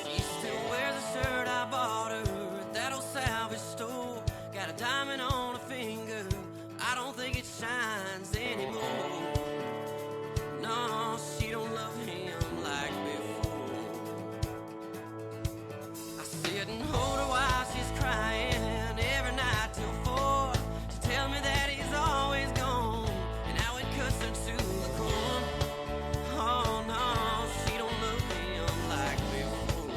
She still wears the shirt I bought her at that old salvage store. Got a diamond on her finger, I don't think it shines anymore. No, she don't love him like before. I sit and hold her while she's crying every night till 4. She tells me that he's always gone, and now it cuts her to the core. Oh no, she don't love him like before.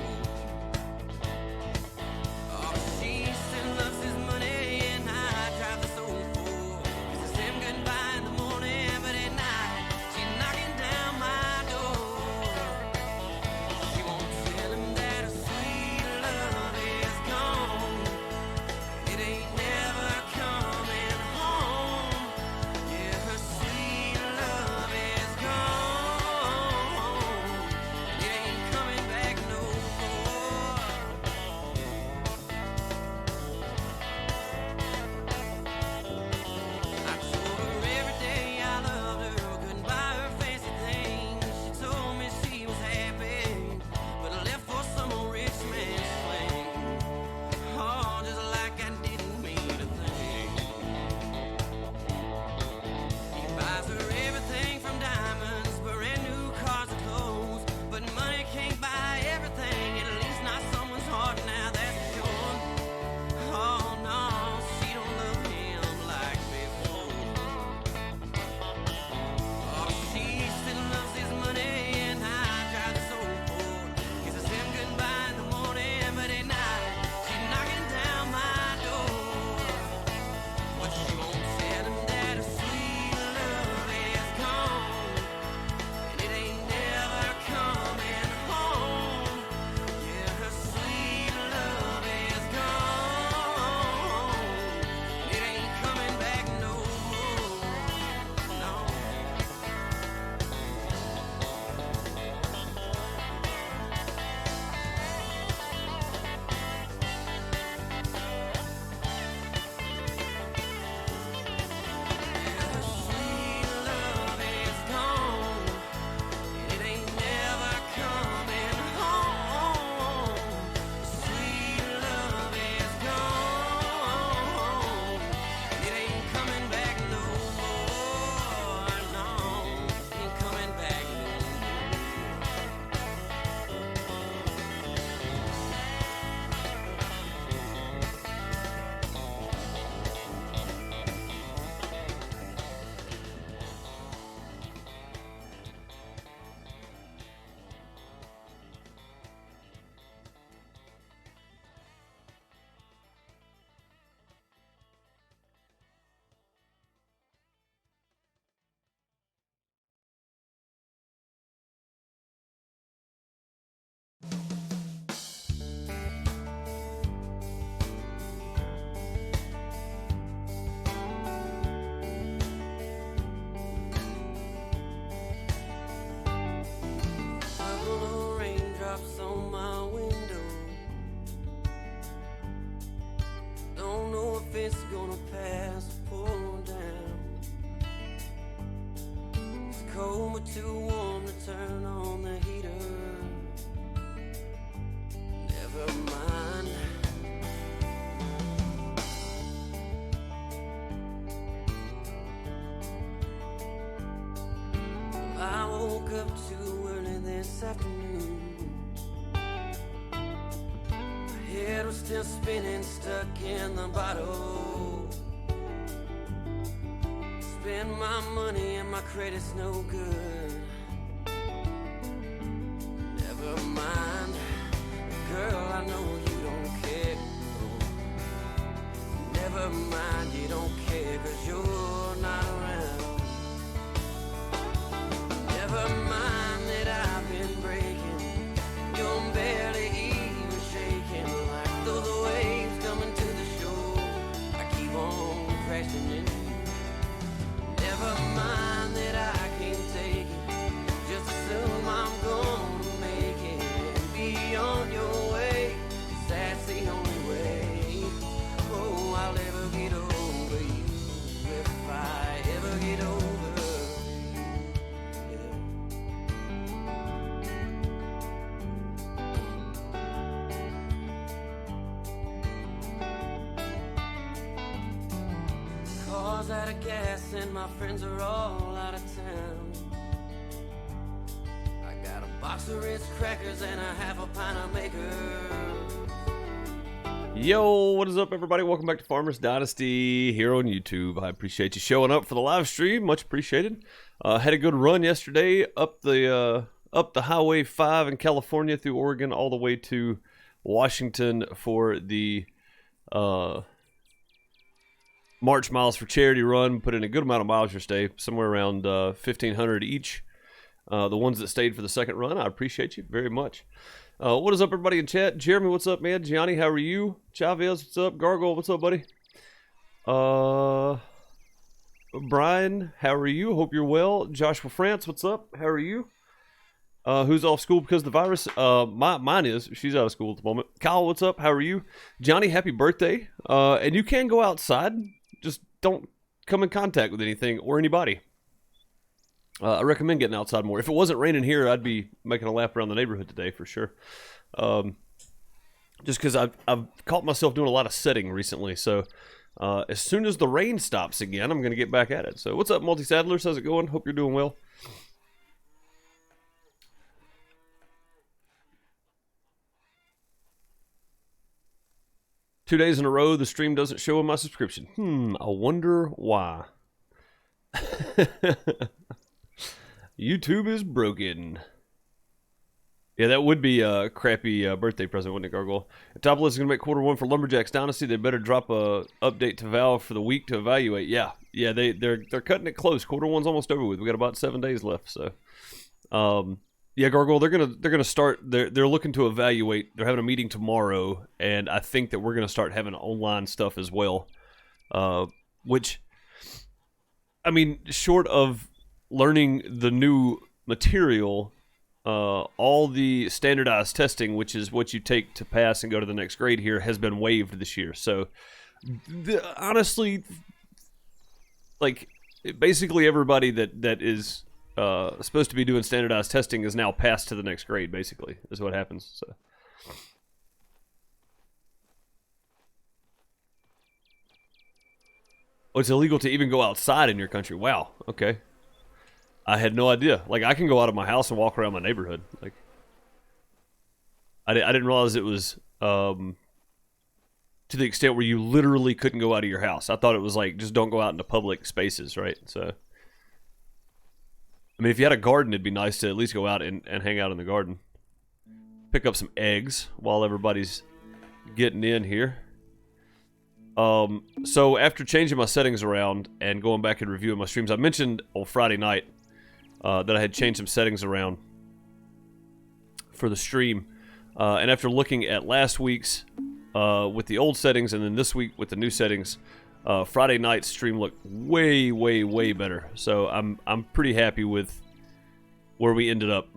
Oh, she still loves his money, and I drive the soul for. Kisses him goodbye in the morning, but at night she's knocking down my door. She won't tell him that her sweet love is gone. It ain't never coming home. Yeah, her sweet love is gone. It ain't coming back no more. I told her every day I loved her, couldn't buy her fancy things. She told me she was happy, but I left for some old rich man's swing. Oh, just like I didn't mean a thing. He buys her everything from diamonds, brand new cars and clothes, but money can't buy everything, at least not someone's heart, now that's for sure. Oh no, she don't love him like before. Oh, she still loves his money, and I drive the soul for. Kisses him goodbye in the morning, but at night she's knocking down my door. But she won't tell him that her sweet love is gone, and it ain't never coming home. Yeah, her sweet love is gone. It ain't coming back no more. No. Her sweet love is gone, and it ain't never coming home. Sweet love is gone, and it ain't coming back no more. No, ain't coming back no more. Couple of raindrops on my window. Don't know if it's gonna pass or pull down. It's cold but too warm to turn on the heater. Never mind. I woke up too early this afternoon. My head was still spinning, stuck in the bottle. Spend my money and my credit's no good. Never mind, girl, I know you don't care. Never mind, you don't care, 'cause you're not around. Never mind that I've been breaking. You're barely even shaking, like those waves coming to the shore. I keep on crashing into you. Never mind that I can't take it. Just assume I'm gonna make it and be on your way, 'cause that's the only way. Oh, I'll ever get over you if I car's out of gas and my friends are all out of town. I got a box of Ritz crackers and a half a pint of maker. Yo, what is up, everybody? Welcome back to Farmers Dynasty here on YouTube. I appreciate you showing up for the live stream. Much appreciated. Had a good run yesterday up the Highway 5 in California through Oregon all the way to Washington for the March Miles for Charity run. Put in a good amount of miles yesterday, somewhere around 1,500 each. The ones that stayed for the second run, I appreciate you very much. What is up, everybody in chat? Jeremy, what's up, man? Gianni, how are you? Chavez, what's up? Gargoyle, what's up, buddy? Brian, how are you? Hope you're well. Joshua France, what's up? How are you? Who's off school because of the virus? Mine is. She's out of school at the moment. Kyle, what's up? How are you? Johnny, happy birthday. And you can go outside. Just don't come in contact with anything or anybody. I recommend getting outside more. If it wasn't raining here, I'd be making a lap around the neighborhood today for sure. Just because I've caught myself doing a lot of setting recently. So as soon as the rain stops again, I'm going to get back at it. So what's up, Multi-Saddlers? How's it going? Hope you're doing well. Two days in a row, the stream doesn't show in my subscription. I wonder why. YouTube is broken. Yeah, that would be a crappy birthday present, wouldn't it, Gargoyle? If Topless is going to make quarter one for Lumberjacks Dynasty, they better drop a update to Valve for the week to evaluate. Yeah, they're cutting it close. Quarter one's almost over with. We got about 7 days left, so. Yeah, Gargoyle, they're gonna start. They're looking to evaluate. They're having a meeting tomorrow, and I think that we're gonna start having online stuff as well. Which, I mean, short of learning the new material, all the standardized testing, which is what you take to pass and go to the next grade here, has been waived this year. So, honestly, like basically everybody that is supposed to be doing standardized testing is now passed to the next grade, basically, is what happens. So. Oh, it's illegal to even go outside in your country. Wow, okay. I had no idea. Like, I can go out of my house and walk around my neighborhood. Like, I didn't realize it was to the extent where you literally couldn't go out of your house. I thought it was like, just don't go out into public spaces, right? So... I mean, if you had a garden, it'd be nice to at least go out and hang out in the garden. Pick up some eggs while everybody's getting in here. So after changing my settings around and going back and reviewing my streams, I mentioned on Friday night that I had changed some settings around for the stream. And after looking at last week's with the old settings and then this week with the new settings, Friday night's stream looked way, way, way better. So I'm pretty happy with where we ended up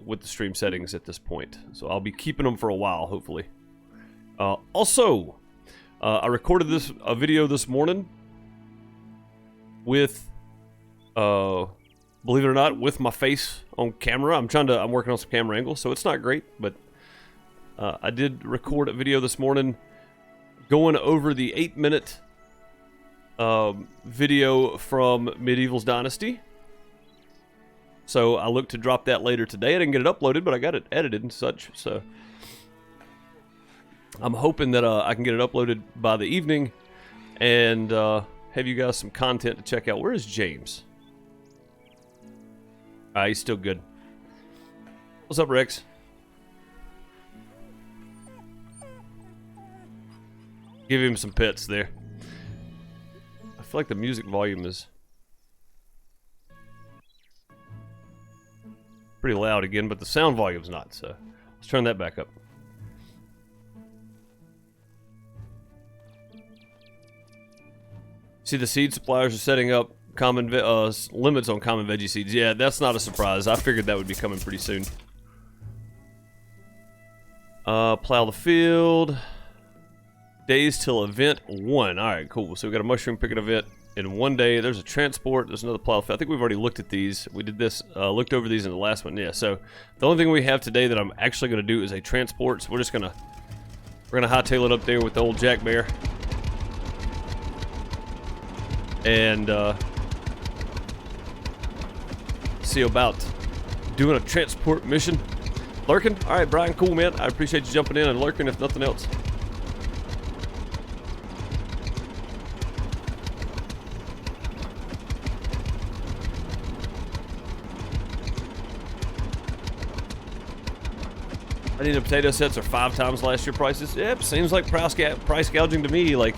with the stream settings at this point. So I'll be keeping them for a while, hopefully. Also, I recorded a video this morning with, believe it or not, with my face on camera. I'm working on some camera angles, so it's not great, but I did record a video this morning going over the 8-minute video from Medieval's Dynasty. So I look to drop that later today. I didn't get it uploaded, but I got it edited and such. So I'm hoping that I can get it uploaded by the evening and have you guys some content to check out. Where is James? He's still good. What's up, Rex? Give him some pets there. I feel like the music volume is pretty loud again, but the sound volume's not, so let's turn that back up. See, the seed suppliers are setting up common limits on common veggie seeds. Yeah, that's not a surprise. I figured that would be coming pretty soon. Plow the field. Days till event 1. Alright, cool. So we got a mushroom picking event in 1 day. There's a transport. There's another plow. I think we've already looked at these. We did this, looked over these in the last one. Yeah, so the only thing we have today that I'm actually going to do is a transport. So we're going to hightail it up there with the old Jack Bear. and see about doing a transport mission. Lurking? All right, Brian, cool, man. I appreciate you jumping in and lurking, if nothing else. I need potato sets are 5 times last year prices. Yep, seems like price gouging to me. Like,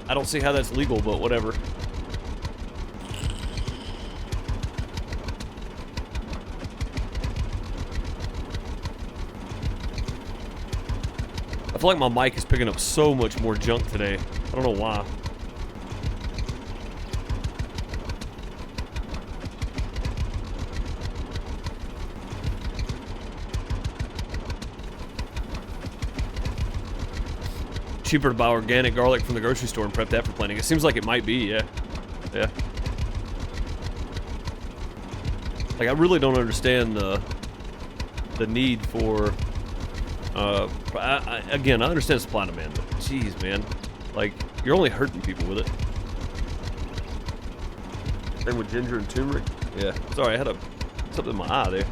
I don't see how that's legal, but whatever. I feel like my mic is picking up so much more junk today. I don't know why. Cheaper to buy organic garlic from the grocery store and prep that for planting. It seems like it might be, yeah. Yeah. Like, I really don't understand the need for, again, I understand supply and demand, but geez, man. Like, you're only hurting people with it. Same with ginger and turmeric. Yeah. Sorry, I had something in my eye there.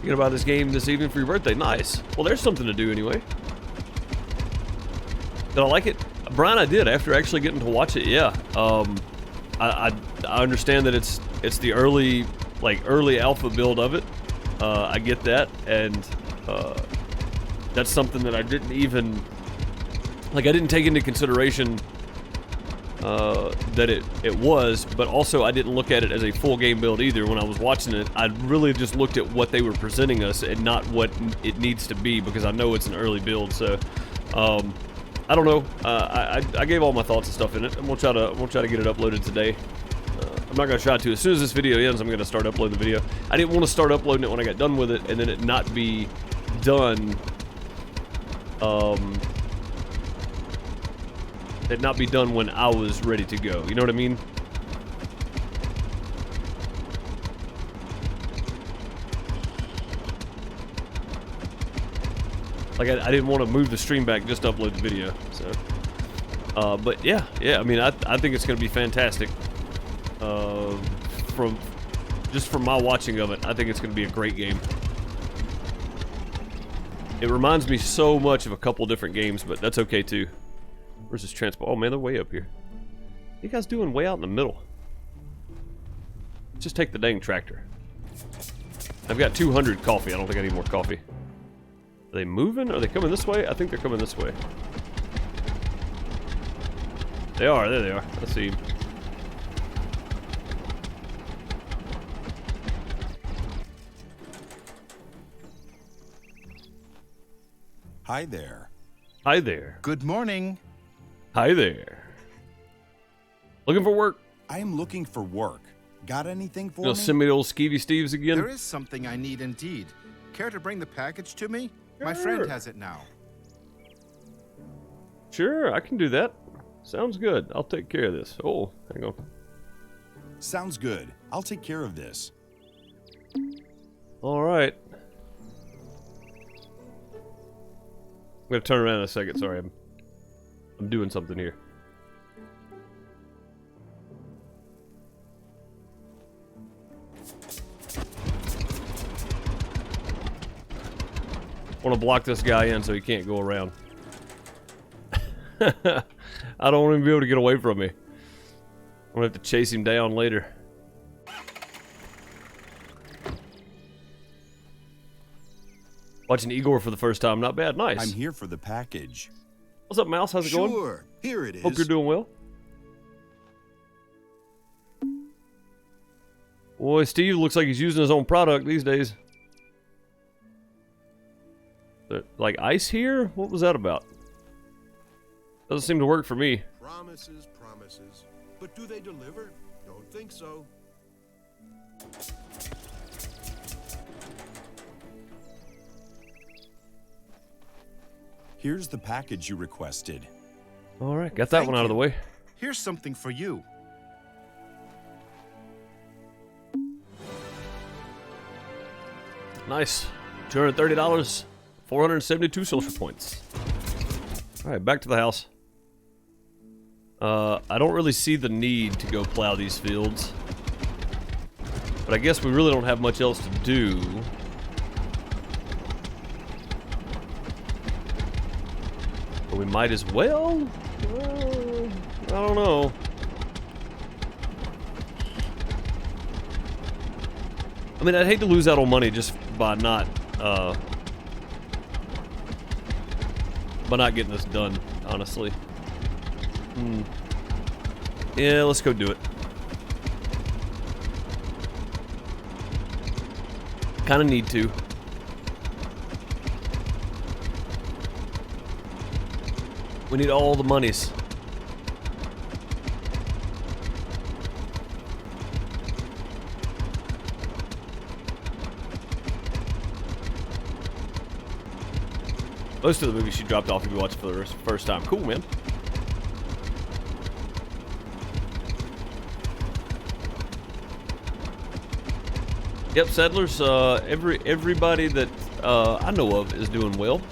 You gonna buy this game this evening for your birthday? Nice. Well, there's something to do anyway. Did I like it? Brian, I did after actually getting to watch it. Yeah. I understand that it's the early alpha build of it. I get that, and that's something that I didn't even I didn't take into consideration that it was, but also I didn't look at it as a full game build either. When I was watching it, I really just looked at what they were presenting us and not what it needs to be, because I know it's an early build. So I don't know. I gave all my thoughts and stuff in it, and we'll try to get it uploaded today. I'm not gonna try to. As soon as this video ends, I'm gonna start uploading the video. I didn't want to start uploading it when I got done with it, and then it not be done. It not be done when I was ready to go. You know what I mean? Like, I didn't want to move the stream back just to upload the video. So, but yeah. I mean, I think it's gonna be fantastic. From my watching of it, I think it's gonna be a great game. It reminds me so much of a couple different games, but that's okay too. Where's this transport? Oh man, they're way up here. What are you guys doing way out in the middle? Just take the dang tractor. I've got 200 coffee. I don't think I need more coffee. Are they moving? Are they coming this way? I think they're coming this way. They are. There they are. Let's see. Hi there. Hi there. Good morning. Hi there. Looking for work? I am looking for work. Got anything for You know, me? send me the old Skeevy Steves again? There is something I need indeed. Care to bring the package to me? My friend Sure. has it now. Sure, I can do that. Sounds good. I'll take care of this. Oh, hang on. Sounds good. I'll take care of this. All right. I'm gonna turn around in a second. Sorry, I'm doing something here. I want to block this guy in so he can't go around. I don't want him to be able to get away from me. I'm gonna have to chase him down later. Watching Igor for the first time, not bad, nice. I'm here for the package. What's up, Mouse? How's it going? Sure, here it is. Hope you're doing well. Boy, Steve looks like he's using his own product these days. Like ice here? What was that about? Doesn't seem to work for me. Promises, promises. But do they deliver? Don't think so. Here's the package you requested. All right, got that Thank one out of the you. way. Here's something for you. Nice. $230, 472 social points. All right, back to the house. I don't really see the need to go plow these fields, but I guess we really don't have much else to do. But we might as well. I don't know. I mean, I'd hate to lose out on money just by not getting this done, honestly. Yeah, let's go do it. Kind of need to. We need all the monies. Most of the movies she dropped off if you watch it for the first time. Cool, man. Yep, settlers. Everybody that I know of is doing well.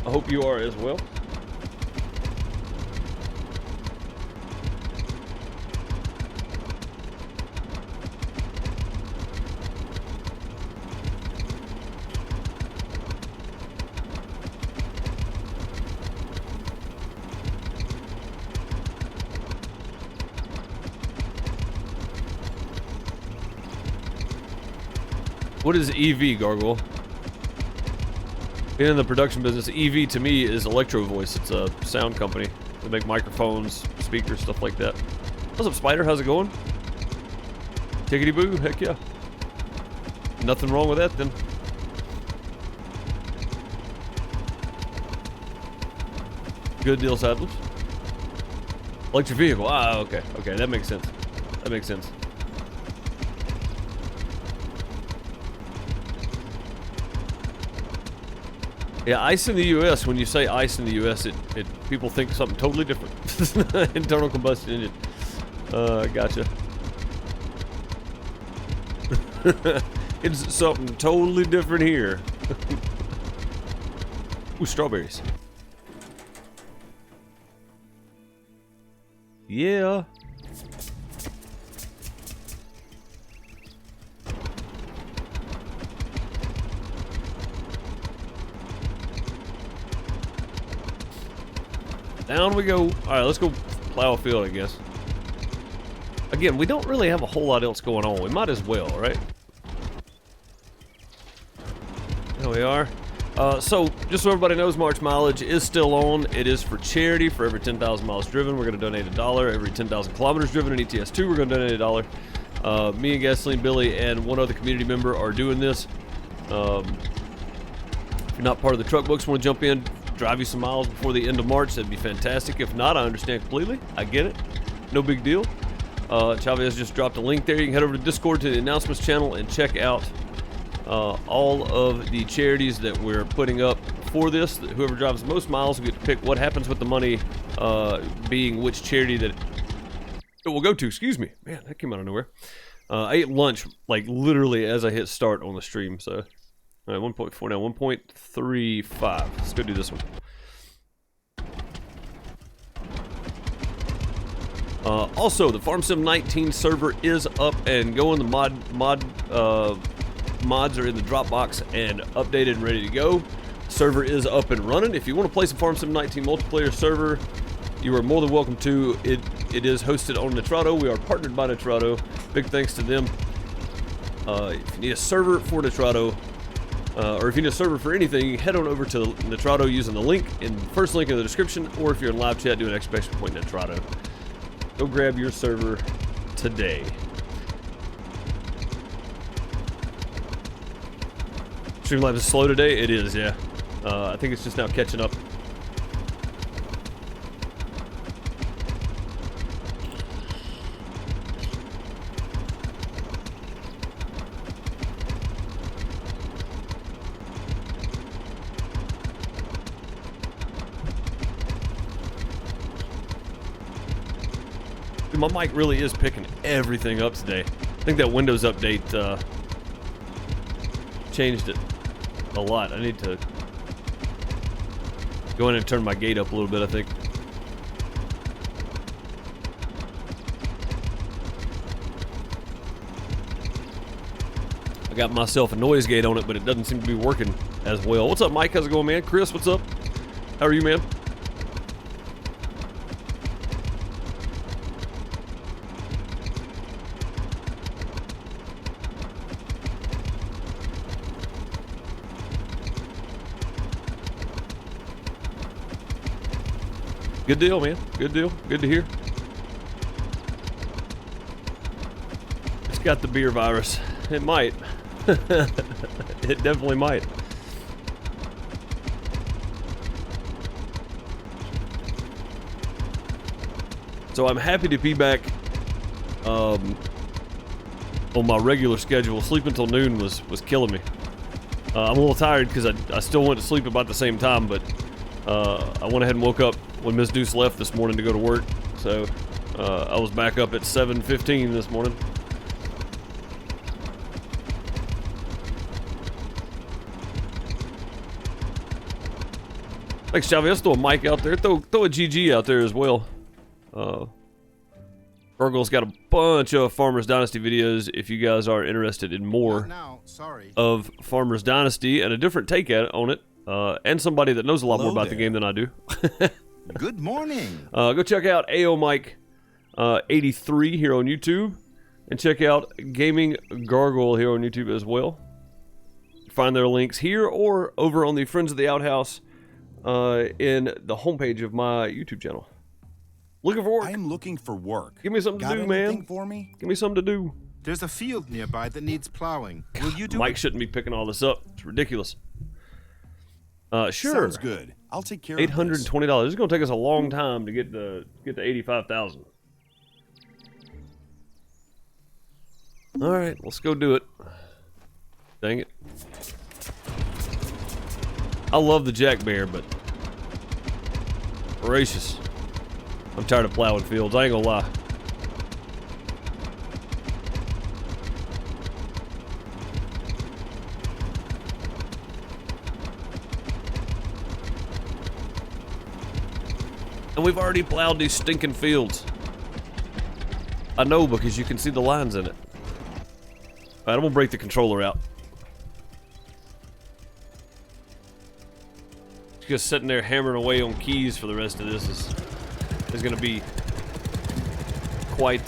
I hope you are as well. What is EV, Gargoyle? Being in the production business, EV to me is Electro Voice. It's a sound company. They make microphones, speakers, stuff like that. What's up, Spider? How's it going? Tickety boo, heck yeah. Nothing wrong with that then. Good deal, Sadlers. Electric vehicle. Ah, okay. Okay, that makes sense. That makes sense. Yeah, ice in the U.S., when you say ice in the U.S., people think something totally different. Internal combustion engine. Gotcha. It's something totally different here. Ooh, strawberries. Yeah. Down we go. Alright, let's go plow a field, I guess. Again, we don't really have a whole lot else going on. We might as well, right? There we are. So, just so everybody knows, March mileage is still on. It is for charity. For every 10,000 miles driven, we're going to donate $1. Every 10,000 kilometers driven in ETS2, we're going to donate $1. Me and Gasoline Billy and one other community member are doing this. If you're not part of the truck books, want to jump in, drive you some miles before the end of March, that'd be fantastic. If not, I understand completely. I get it. No big deal. Chavez just dropped a link there. You can head over to Discord to the announcements channel and check out all of the charities that we're putting up for this. Whoever drives the most miles will get to pick what happens with the money, being which charity that it will go to. Excuse me. Man, that came out of nowhere. I ate lunch like literally as I hit start on the stream, so all right, 1.4 now, 1.35. Let's go do this one. Also, the FarmSim 19 server is up and going. The mods are in the Dropbox and updated and ready to go. Server is up and running. If you want to play some FarmSim 19 multiplayer server, you are more than welcome to. It is hosted on Nitrado. We are partnered by Nitrado. Big thanks to them. If you need a server for Nitrado, or if you need a server for anything, head on over to Nitrado using the link in the first link in the description, or if you're in live chat, do an exclamation point Nitrado. Go grab your server today. Streamlabs is slow today? It is, yeah. I think it's just now catching up. Dude, my mic really is picking everything up today. I think that Windows update changed it a lot. I need to go in and turn my gate up a little bit, I think. I got myself a noise gate on it, but it doesn't seem to be working as well. What's up, Mike? How's it going, man? Chris, what's up? How are you, man? Good deal, man. Good deal. Good to hear. It's got the beer virus. It might. It definitely might. So I'm happy to be back on my regular schedule. Sleeping until noon was killing me. I'm a little tired because I still went to sleep about the same time, but I went ahead and woke up when Miss Deuce left this morning to go to work. So I was back up at 7:15 this morning. Thanks, Chavi. Let's throw a mic out there. Throw a GG out there as well. Gargoyle's got a bunch of Farmers Dynasty videos if you guys are interested in more of Farmers Dynasty and a different take on it. And somebody that knows a lot more about the game than I do. Good morning. Go check out AO Mike 83 here on YouTube. And check out Gaming Gargoyle here on YouTube as well. Find their links here or over on the Friends of the Outhouse in the homepage of my YouTube channel. Looking for work. I am looking for work. Give me something to do, man. For me? Give me something to do. There's a field nearby that needs plowing. Will you do Mike it? shouldn't be picking all this up. It's ridiculous. Sure. Sounds good. I'll take care of this. $820. It's going to take us a long time to get to 85,000. All right, let's go do it. Dang it. I love the Jack Bear, but gracious. I'm tired of plowing fields. I ain't gonna lie. And we've already plowed these stinking fields. I know because you can see the lines in it. Alright, I'm gonna break the controller out. Just sitting there hammering away on keys for the rest of this is gonna be quite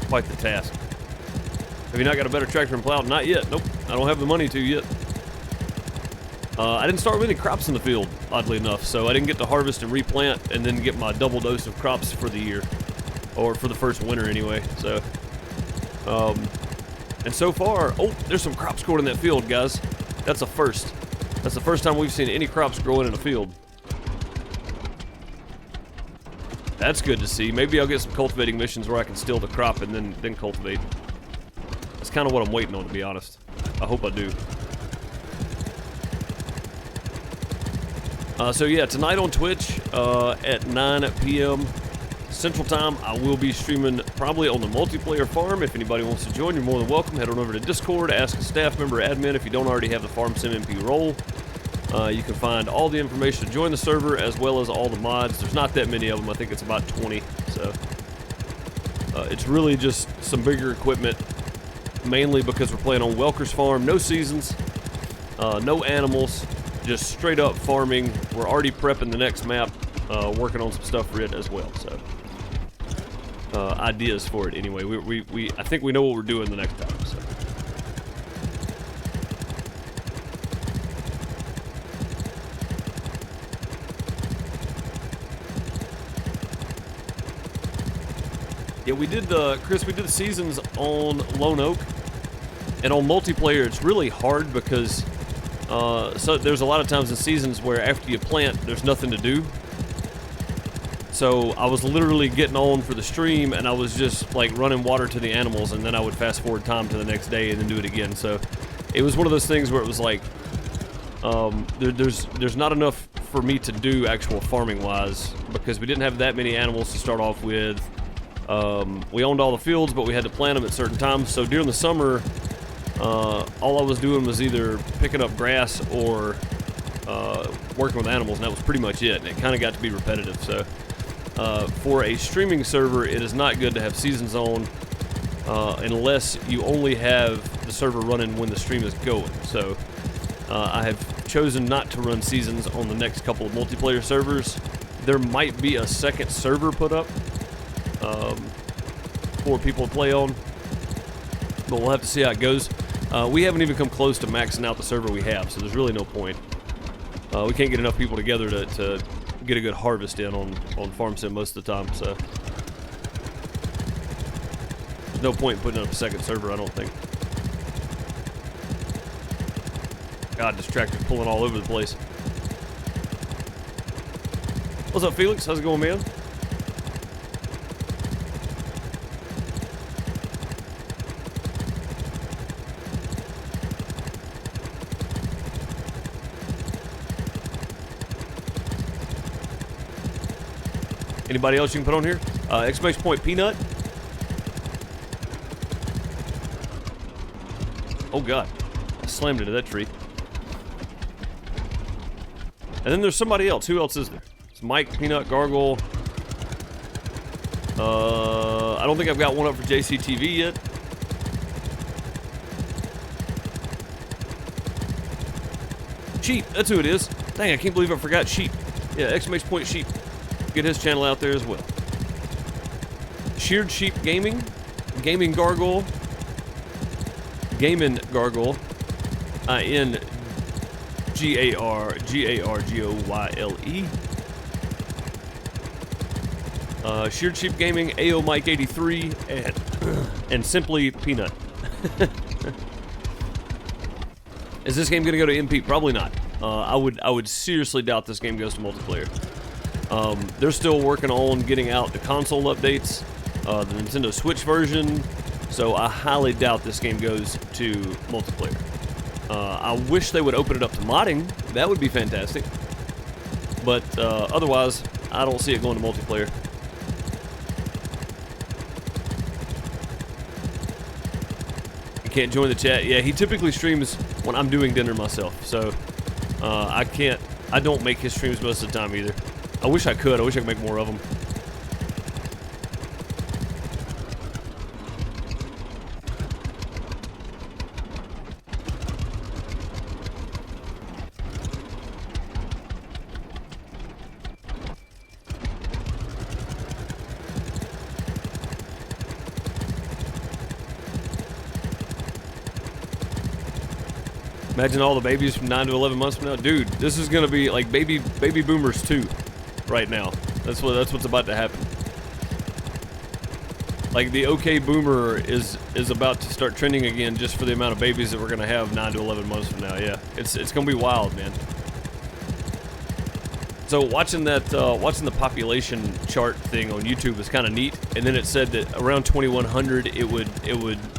quite the task. Have you not got a better tractor and plow? Not yet. Nope. I don't have the money to yet. I didn't start with any crops in the field, oddly enough, so I didn't get to harvest and replant and then get my double dose of crops for the year. Or for the first winter, anyway. So, and so far, oh, there's some crops growing in that field, guys. That's a first. That's the first time we've seen any crops growing in a field. That's good to see. Maybe I'll get some cultivating missions where I can steal the crop and then cultivate. That's kind of what I'm waiting on, to be honest. I hope I do. So yeah, tonight on Twitch at 9 p.m. Central Time, I will be streaming probably on the multiplayer farm. If anybody wants to join, you're more than welcome. Head on over to Discord, ask a staff member admin if you don't already have the Farm Sim MP role. You can find all the information to join the server as well as all the mods. There's not that many of them. I think it's about 20. So it's really just some bigger equipment, mainly because we're playing on Welker's farm. No seasons, no animals. Just straight up farming. We're already prepping the next map, working on some stuff for it as well. So, ideas for it anyway. I think we know what we're doing the next time. So. Yeah, we did Chris. We did the seasons on Lone Oak, and on multiplayer, it's really hard because. So there's a lot of times in seasons where after you plant, there's nothing to do. So I was literally getting on for the stream, and I was just like running water to the animals, and then I would fast forward time to the next day and then do it again. So it was one of those things where it was like there's not enough for me to do actual farming wise because we didn't have that many animals to start off with. We owned all the fields, but we had to plant them at certain times. So during the summer, all I was doing was either picking up grass or working with animals, and that was pretty much it. And it kind of got to be repetitive. So for a streaming server, it is not good to have seasons on unless you only have the server running when the stream is going. So I have chosen not to run seasons on the next couple of multiplayer servers. There might be a second server put up for people to play on, but we'll have to see how it goes. We haven't even come close to maxing out the server we have, so there's really no point. We can't get enough people together to get a good harvest in on Farm Sim most of the time, so there's no point in putting up a second server, I don't think. God, this tractor's pulling all over the place. What's up, Felix? How's it going, man? Anybody else you can put on here? Exclamation point peanut. Oh God, I slammed into that tree. And then there's somebody else. Who else is there? It's Mike, Peanut, Gargle. I don't think I've got one up for JCTV yet. Sheep, that's who it is. Dang, I can't believe I forgot Sheep. Yeah, exclamation point Sheep. Get his channel out there as well. Sheared Sheep Gaming, Gaming Gargle, Gaming Gargle, INGARGARGOYLE. Sheared Sheep Gaming, AO Mike 83, and Simply Peanut. Is this game gonna go to MP? Probably not. I would seriously doubt this game goes to multiplayer. They're still working on getting out the console updates, the Nintendo Switch version, so I highly doubt this game goes to multiplayer. I wish they would open it up to modding. That would be fantastic. But otherwise, I don't see it going to multiplayer. You can't join the chat. Yeah, he typically streams when I'm doing dinner myself, so I don't make his streams most of the time either. I wish I could. I wish I could make more of them. Imagine all the babies from 9 to 11 months from now. Dude, this is going to be like baby boomers too right now. That's what's about to happen. Like the OK boomer is about to start trending again just for the amount of babies that we're going to have 9 to 11 months from now. Yeah, it's going to be wild, man. So watching the population chart thing on YouTube was kind of neat, and then it said that around 2100 it would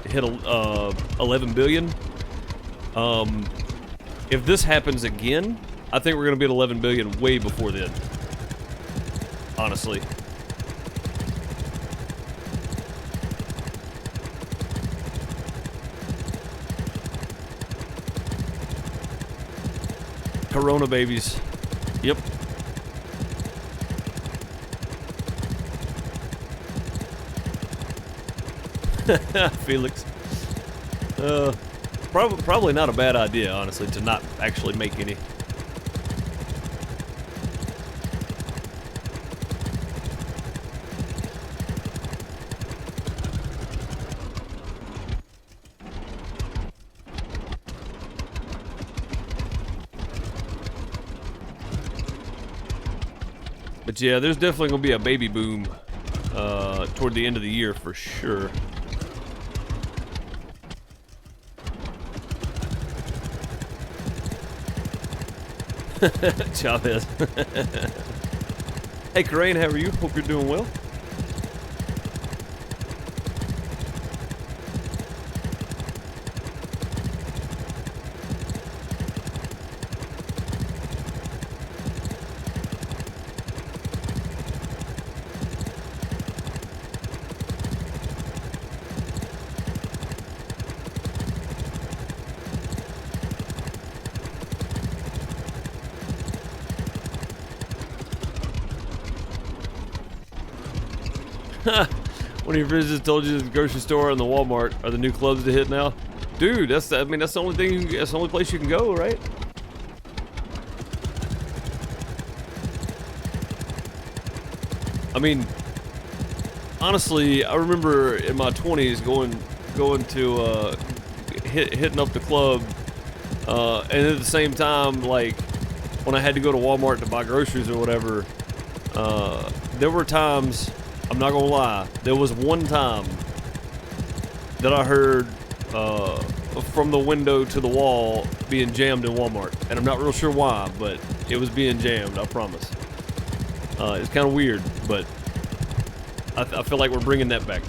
hit 11 billion. If this happens again, I think we're going to be at 11 billion way before then. Honestly. Corona babies. Yep. Felix. Probably not a bad idea, honestly, to not actually make any. But yeah, there's definitely going to be a baby boom toward the end of the year for sure. Chavez. Hey, Corain, how are you? Hope you're doing well. One of your friends just told you the grocery store and the Walmart are the new clubs to hit now. Dude, that's the only thing. That's the only place you can go, right? I mean, honestly, I remember in my 20s going to hitting up the club, and at the same time, like when I had to go to Walmart to buy groceries or whatever, there were times, I'm not gonna lie, there was one time that I heard from the window to the wall being jammed in Walmart, and I'm not real sure why, but it was being jammed, I promise. It's kind of weird, but I feel like we're bringing that back.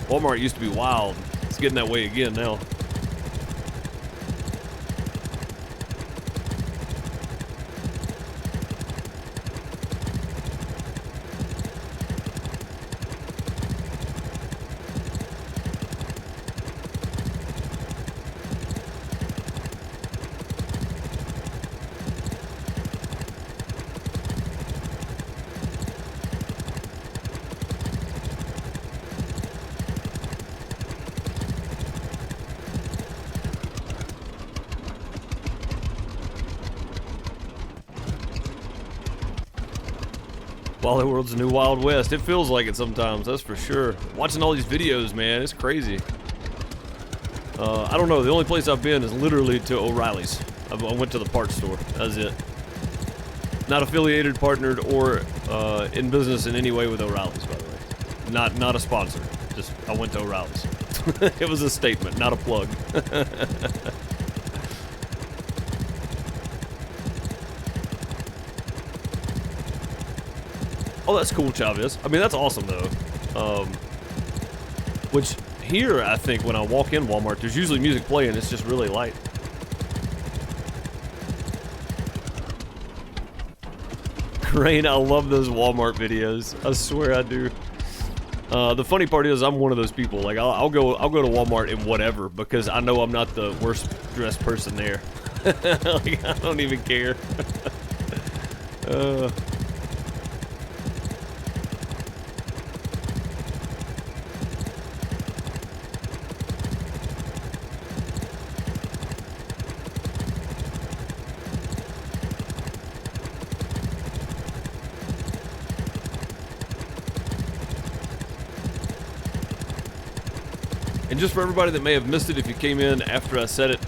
Walmart used to be wild. It's getting that way again now. Wally World's the new Wild West. It feels like it sometimes, that's for sure. Watching all these videos, man, it's crazy. I don't know, the only place I've been is literally to O'Reilly's. I went to the parts store, that's it. Not affiliated, partnered, or in business in any way with O'Reilly's, by the way. Not a sponsor, just I went to O'Reilly's. It was a statement, not a plug. Oh, that's cool, Chavez. I mean, that's awesome, though. Which, here, I think, when I walk in Walmart, there's usually music playing. It's just really light. Rain, I love those Walmart videos. I swear I do. The funny part is, I'm one of those people. Like, I'll go to Walmart in whatever, because I know I'm not the worst dressed person there. Like, I don't even care. And just for everybody that may have missed it, if you came in after I said it,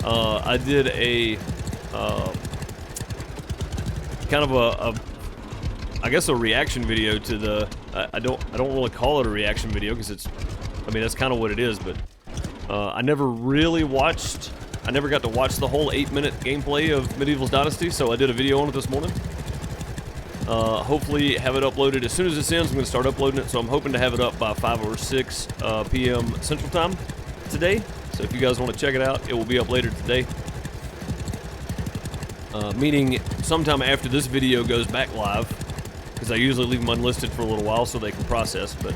I did a kind of I guess a reaction video to the. I don't really call it a reaction video because it's. I mean, that's kind of what it is, but I never really watched. I never got to watch the whole 8-minute gameplay of Medieval Dynasty, so I did a video on it this morning. Hopefully have it uploaded as soon as this ends. I'm going to start uploading it, so I'm hoping to have it up by 5 or 6 p.m. Central Time today. So if you guys want to check it out, it will be up later today. Meaning sometime after this video goes back live, because I usually leave them unlisted for a little while so they can process, but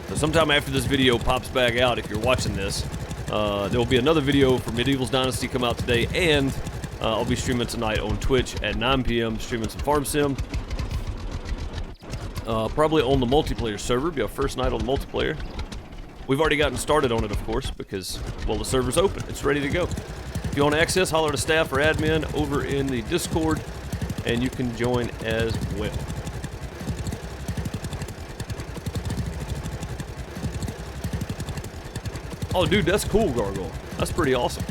so sometime after this video pops back out, if you're watching this, there will be another video for Medieval Dynasty come out today, and I'll be streaming tonight on Twitch at 9 p.m. streaming some Farm Sim. Probably on the multiplayer server, be our first night on the multiplayer. We've already gotten started on it, of course, because, well, the server's open. It's ready to go. If you want access, holler to staff or admin over in the Discord, and you can join as well. Oh, dude, that's cool, Gargoyle. That's pretty awesome.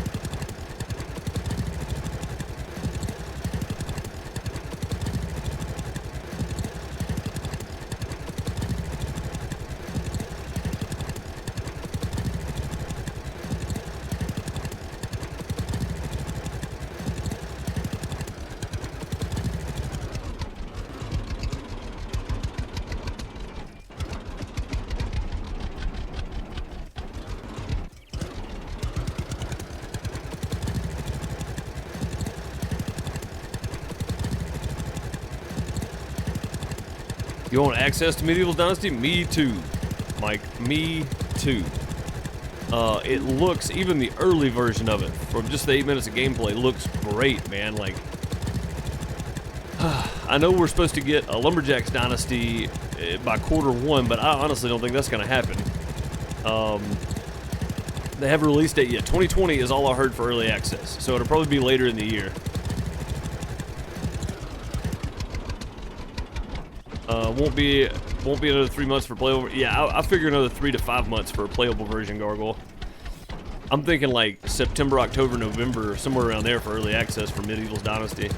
You want access to Medieval Dynasty? Me too. Mike. Me too. It looks, even the early version of it, from just the 8 minutes of gameplay, looks great, man. Like, I know we're supposed to get a Lumberjacks Dynasty by Q1, but I honestly don't think that's going to happen. They haven't released it yet. 2020 is all I heard for early access, so it'll probably be later in the year. Won't be another 3 months for playable. Yeah, I figure another 3 to 5 months for a playable version, Gargoyle. I'm thinking like September, October, November, somewhere around there for early access for Medieval's Dynasty.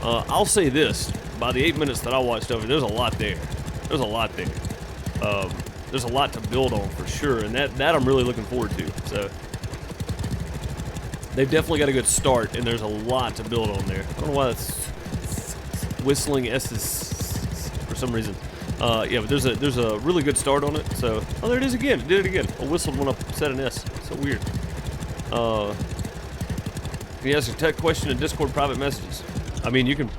I'll say this: by the 8 minutes that I watched of it, there's a lot there. There's a lot there. There's a lot to build on for sure, and that I'm really looking forward to. So they've definitely got a good start, and there's a lot to build on there. I don't know why that's whistling S's for some reason. Yeah, but there's a really good start on it. So, oh, there it is again. It did it again. I whistled when I said an S. So weird. Can you ask a tech question in Discord private messages? I mean, you can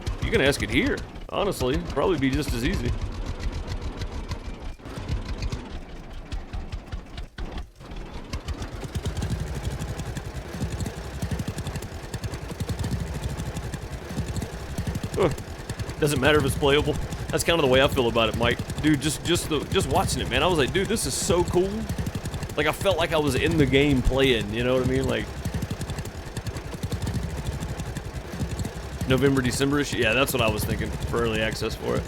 ask it here. Honestly, probably be just as easy. Doesn't matter if it's playable. That's kind of the way I feel about it, Mike. Dude, just watching it, man. I was like, dude, this is so cool. Like, I felt like I was in the game playing. You know what I mean? Like, November, December-ish. Yeah, that's what I was thinking for early access for it.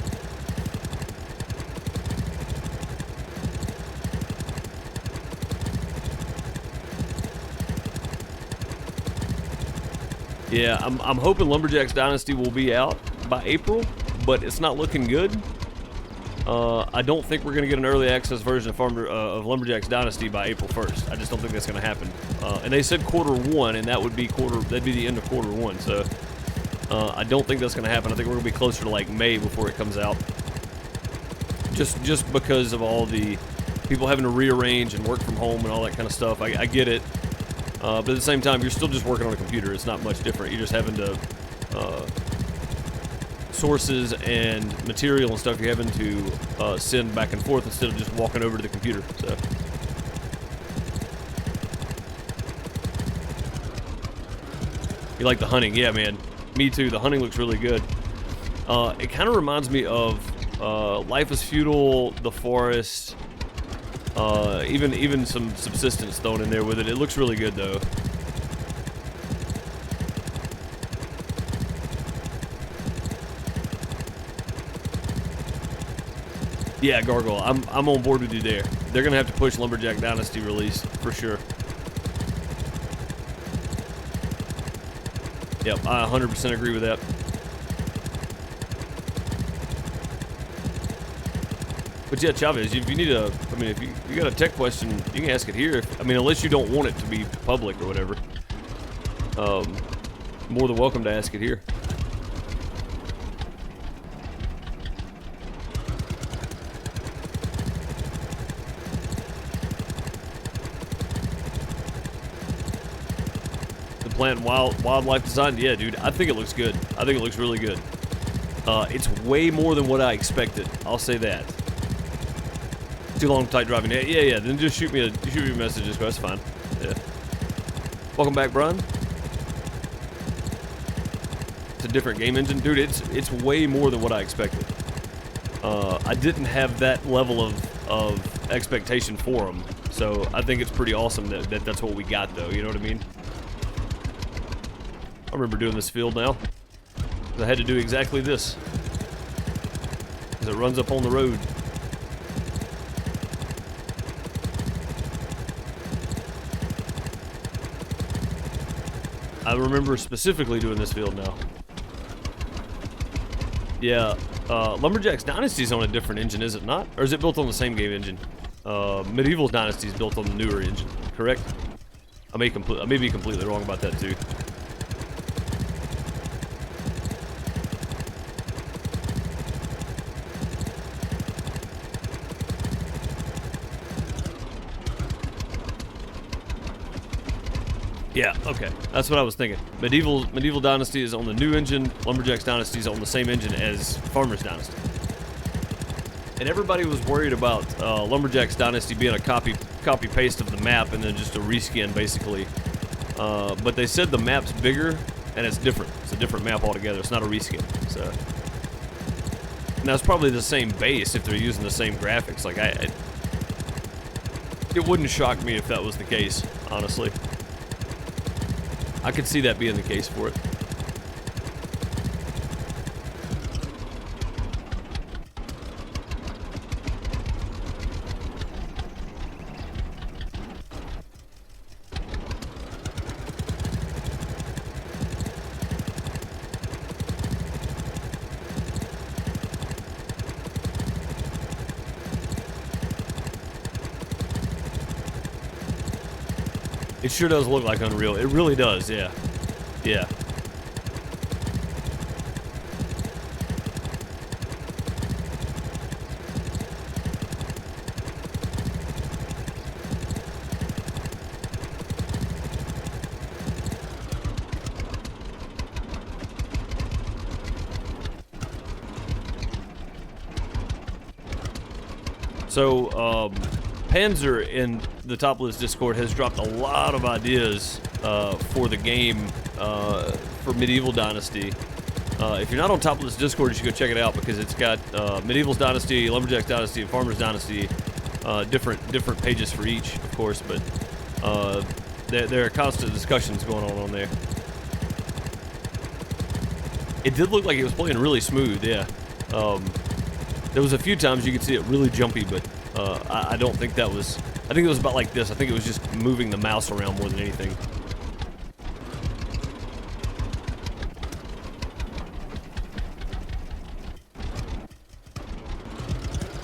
Yeah, I'm hoping Lumberjacks Dynasty will be out by April, but it's not looking good. I don't think we're going to get an early access version of Lumberjacks Dynasty by April 1st. I just don't think that's going to happen. And they said Q1, and that'd be the end of Q1. So I don't think that's going to happen. I think we're going to be closer to like May before it comes out. Just because of all the people having to rearrange and work from home and all that kind of stuff. I get it. But at the same time, you're still just working on a computer. It's not much different. You're just having to sources and material and stuff you're having to send back and forth instead of just walking over to the computer. So you like the hunting? Yeah, man. Me too. The hunting looks really good. It kind of reminds me of Life is Feudal, The Forest, even some subsistence thrown in there with it. It looks really good though. Yeah, Gargoyle, I'm on board with you there. They're gonna have to push Lumberjack Dynasty release for sure. Yep, I 100% agree with that. But yeah, Chavez, if you need if you got a tech question, you can ask it here. Unless you don't want it to be public or whatever. More than welcome to ask it here. Plant wildlife design, yeah, dude. I think it looks good. I think it looks really good. It's way more than what I expected. I'll say that. Too long, tight driving. Yeah. Then just shoot me a message. That's fine. Yeah. Welcome back, Brian. It's a different game engine, dude. It's way more than what I expected. I didn't have that level of expectation for them, so I think it's pretty awesome that that's what we got, though. You know what I mean? I remember doing this field now. I had to do exactly this. Because it runs up on the road. I remember specifically doing this field now. Yeah, Lumberjacks Dynasty is on a different engine, is it not? Or is it built on the same game engine? Medieval Dynasty is built on the newer engine, correct? I may be completely wrong about that too. Yeah, okay. That's what I was thinking. Medieval Dynasty is on the new engine. Lumberjacks Dynasty is on the same engine as Farmers Dynasty. And everybody was worried about Lumberjack's Dynasty being a copy paste of the map and then just a reskin basically. But they said the map's bigger and it's different. It's a different map altogether. It's not a reskin. So now it's probably the same base if they're using the same graphics. Like it wouldn't shock me if that was the case, honestly. I could see that being the case for it. It sure does look like Unreal. It really does, yeah. Yeah. So, Panzer in the Top List Discord has dropped a lot of ideas for the game for Medieval Dynasty. If you're not on Top List Discord, you should go check it out because it's got Medieval's Dynasty, Lumberjack's Dynasty, and Farmers Dynasty. Different pages for each, of course, but there are constant discussions going on there. It did look like it was playing really smooth, yeah. There was a few times you could see it really jumpy, but I don't think that was... I think it was about like this. I think it was just moving the mouse around more than anything.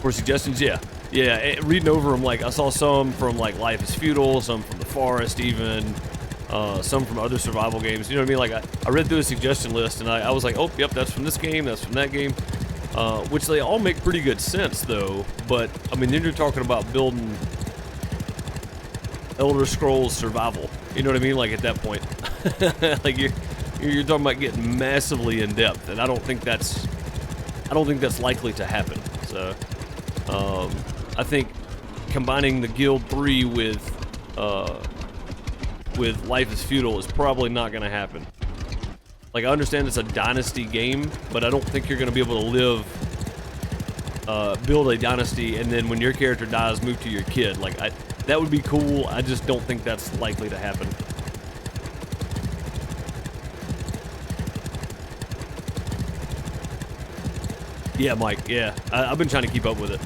For suggestions, yeah. Yeah, reading over them, like, I saw some from, like, Life is Feudal, some from The Forest, even, some from other survival games. You know what I mean? Like, I read through a suggestion list, and I was like, oh, yep, that's from this game, that's from that game. Which they all make pretty good sense, though. But, I mean, then you're talking about building Elder Scrolls survival. You know what I mean? Like, at that point. Like, you're talking about getting massively in-depth, and I don't think that's likely to happen. So, I think combining the Guild 3 with Life is Feudal is probably not going to happen. Like, I understand it's a dynasty game, but I don't think you're going to be able to build a dynasty, and then when your character dies, move to your kid. Like, that would be cool. I just don't think that's likely to happen. Yeah, Mike, yeah. I've been trying to keep up with it.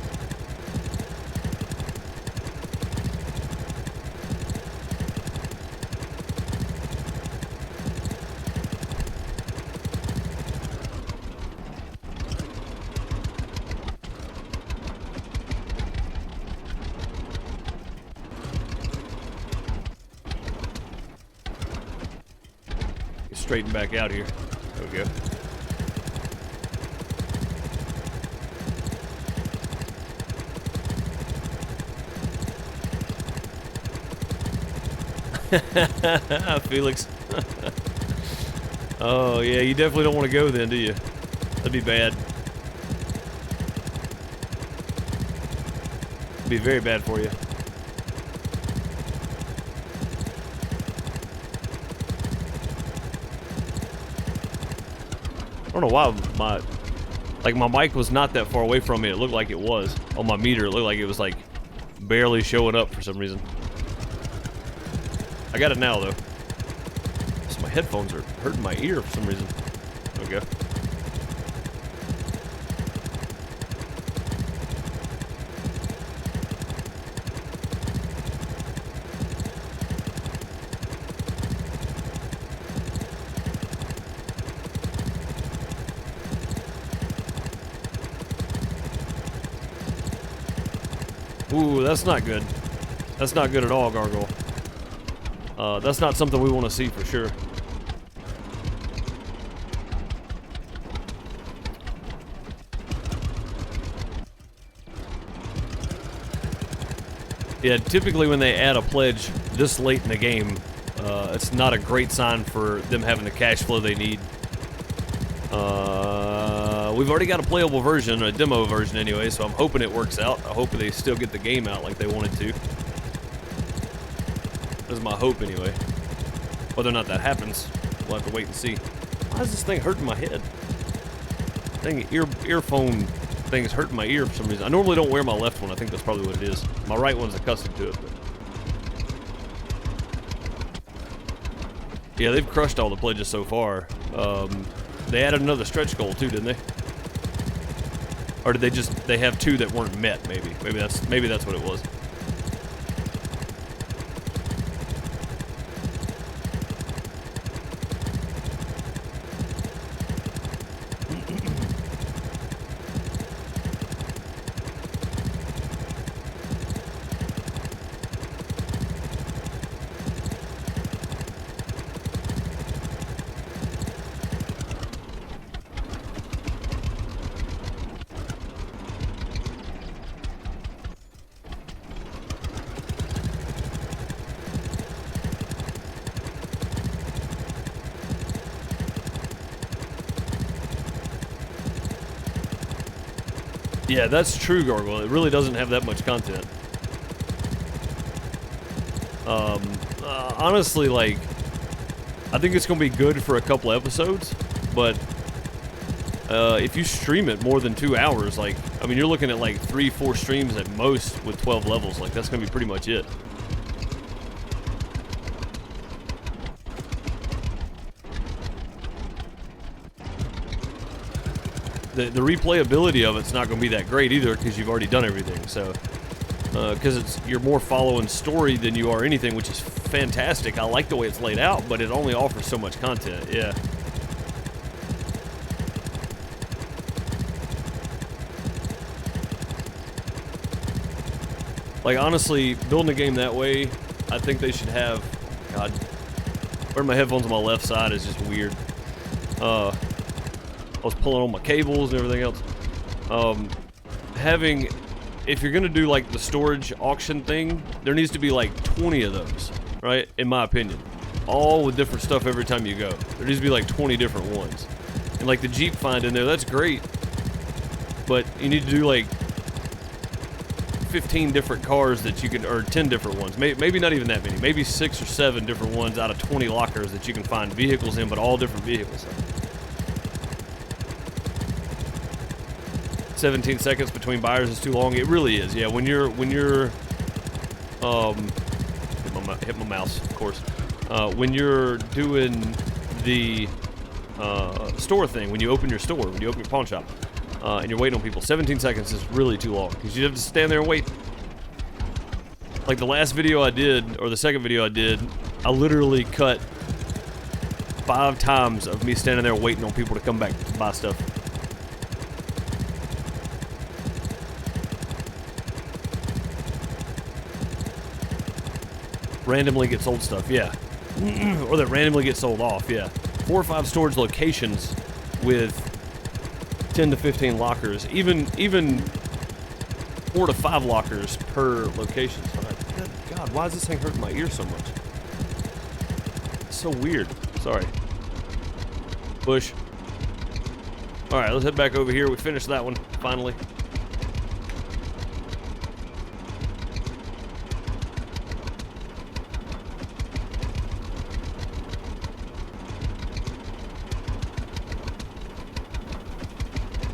Straighten back out here. There we go. Felix. Oh, yeah, you definitely don't want to go then, do you? That'd be bad. It'd be very bad for you. I don't know why my mic was not that far away from me. It looked like it was. On my meter, it looked like it was like barely showing up for some reason. I got it now though. So my headphones are hurting my ear for some reason. There we go. Ooh, that's not good. That's not good at all, Gargoyle. That's not something we want to see for sure. Yeah, typically when they add a pledge this late in the game, it's not a great sign for them having the cash flow they need. We've already got a playable version, a demo version anyway, so I'm hoping it works out. I hope they still get the game out like they wanted to. That's my hope anyway. Whether or not that happens, we'll have to wait and see. Why is this thing hurting my head? Dang, earphone thing is hurting my ear for some reason. I normally don't wear my left one. I think that's probably what it is. My right one's accustomed to it. But... yeah, they've crushed all the pledges so far. They added another stretch goal too, didn't they? Or did they have 2 that weren't met? Maybe that's what it was. Yeah, that's true, Gargoyle. It really doesn't have that much content. Honestly, like, I think it's going to be good for a couple episodes, but if you stream it more than 2 hours, like, I mean, you're looking at like 3-4 streams at most with 12 levels. Like, that's going to be pretty much it. The replayability of it's not going to be that great either because you've already done everything. So, because you're more following story than you are anything, which is fantastic. I like the way it's laid out, but it only offers so much content. Yeah. Like, honestly, building a game that way, I think they should have... God. Wearing my headphones on my left side is just weird. I was pulling on my cables and everything else. If you're gonna do like the storage auction thing, there needs to be like 20 of those, right? In my opinion, all with different stuff every time you go. There needs to be like 20 different ones, and like the Jeep find in there, that's great, but you need to do like 15 different cars that you can, or 10 different ones. Maybe not even that many. Maybe 6 or 7 different ones out of 20 lockers that you can find vehicles in, but all different vehicles. 17 seconds between buyers is too long. It really is. Yeah, when you're hit my mouse, of course. When you're doing the store thing, when you open your store, when you open your pawn shop, and you're waiting on people, 17 seconds is really too long because you have to stand there and wait. Like the last video I did, or the second video I did, I literally cut 5 times of me standing there waiting on people to come back to buy stuff. Randomly get sold stuff, yeah. Or that randomly get sold off, yeah. 4 or 5 storage locations with 10 to 15 lockers, even 4 to 5 lockers per location. Good God, why is this thing hurting my ear so much? It's so weird. Sorry. Bush. All right, let's head back over here. We finished that one finally.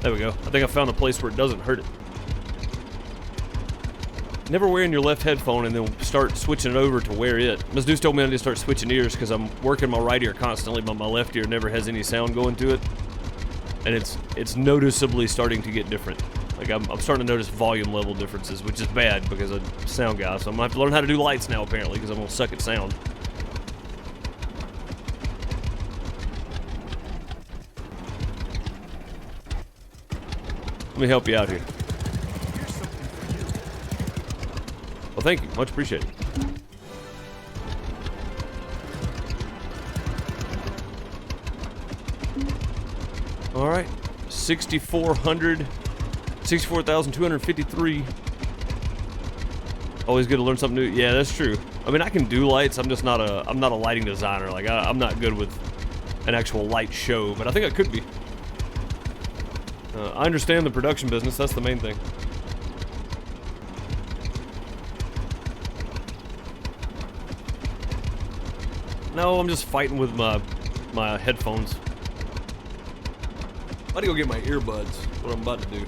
There we go. I think I found a place where it doesn't hurt it. Never wearing your left headphone and then start switching it over to wear it. Ms. Deuce told me I need to start switching ears because I'm working my right ear constantly, but my left ear never has any sound going to it. And it's noticeably starting to get different. Like I'm starting to notice volume level differences, which is bad because I'm a sound guy. So I'm gonna have to learn how to do lights now apparently because I'm gonna suck at sound. Let me help you out here. Here's something for you. Well, thank you. Much appreciated. All right. 64,253. Always good to learn something new. Yeah, that's true. I mean, I can do lights. I'm just not a lighting designer. Like I'm not good with an actual light show, but I think I could be. I understand the production business. That's the main thing. No, I'm just fighting with my headphones. I'm about to go get my earbuds. That's what I'm about to do.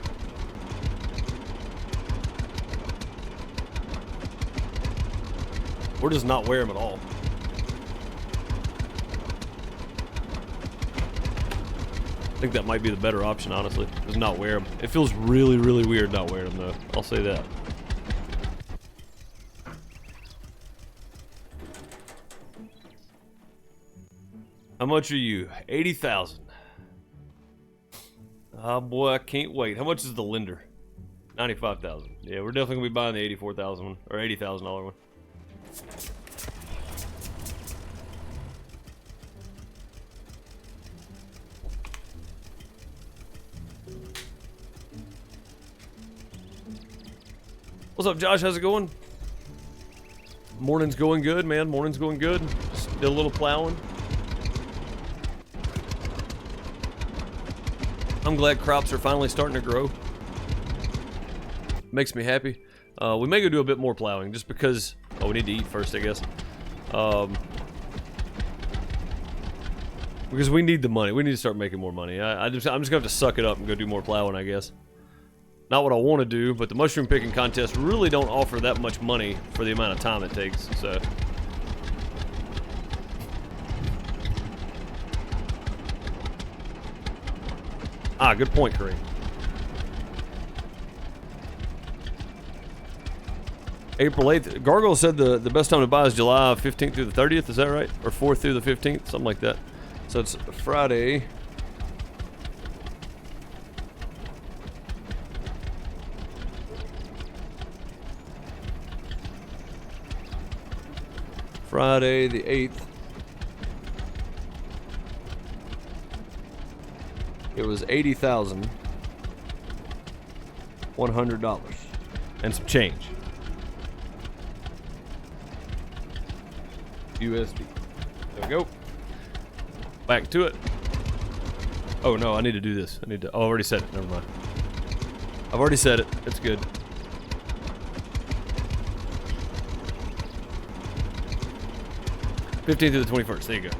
Or just not wear them at all. I think that might be the better option, honestly. Just not wear them. It feels really, really weird not wearing them, though. I'll say that. How much are you? 80,000. Oh boy, I can't wait. How much is the lender? 95,000. Yeah, we're definitely gonna be buying the 84,000 one or $80,000 one. What's up, Josh? How's it going? Morning's going good, man. Morning's going good. Just did a little plowing. I'm glad crops are finally starting to grow. Makes me happy. We may go do a bit more plowing just because... Oh, we need to eat first, I guess. Because we need the money. We need to start making more money. I'm just going to have to suck it up and go do more plowing, I guess. Not what I want to do, but the mushroom picking contests really don't offer that much money for the amount of time it takes, so... Ah, good point, Kareem. April 8th. Gargoyle said the best time to buy is July 15th through the 30th. Is that right? Or 4th through the 15th? Something like that. So it's Friday. Friday the 8th. It was $80,100 and some change. USD. There we go. Back to it. Oh no, I need to do this. Oh, I've already said it. Never mind. I've already said it. It's good. $15th to the 21st. There you go.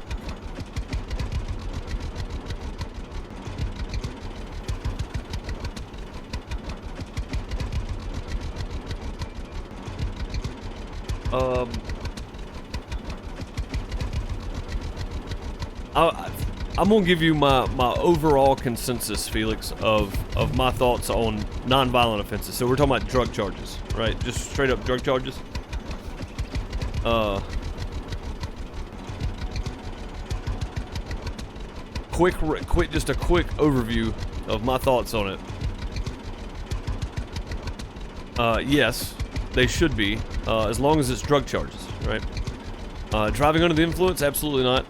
I'm gonna give you my overall consensus, Felix, of my thoughts on nonviolent offenses. So we're talking about drug charges, right? Just straight up drug charges. Just a quick overview of my thoughts on it. Yes, they should be, as long as it's drug charges, right? Driving under the influence, absolutely not.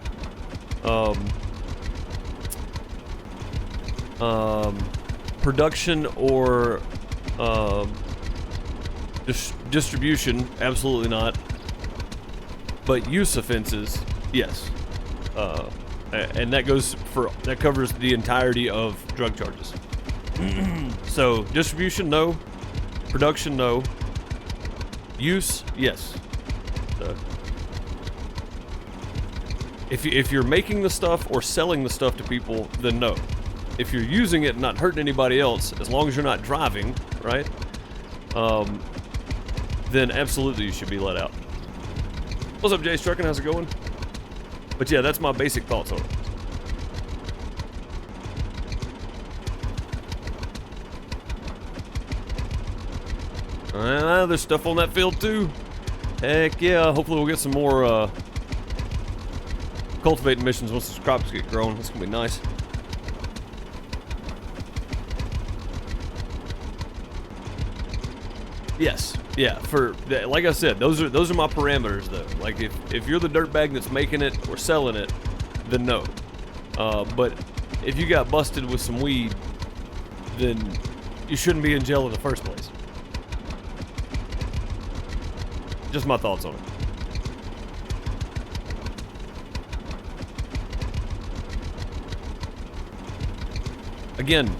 Production or distribution, absolutely not. But use offenses, yes. And that covers the entirety of drug charges. So distribution, no. Production, no. Use, yes. So, if you're making the stuff or selling the stuff to people, then no. If you're using it and not hurting anybody else, as long as you're not driving, right? Then absolutely you should be let out. What's up, Jay Strucken? How's it going? But yeah, that's my basic thoughts on it. There's stuff on that field too. Heck yeah, hopefully we'll get some more cultivating missions once the crops get grown. It's gonna be nice. Yes, yeah. For like I said, those are my parameters though. Like if you're the dirtbag that's making it or selling it, then no. But if you got busted with some weed, then you shouldn't be in jail in the first place. Just my thoughts on it. Again,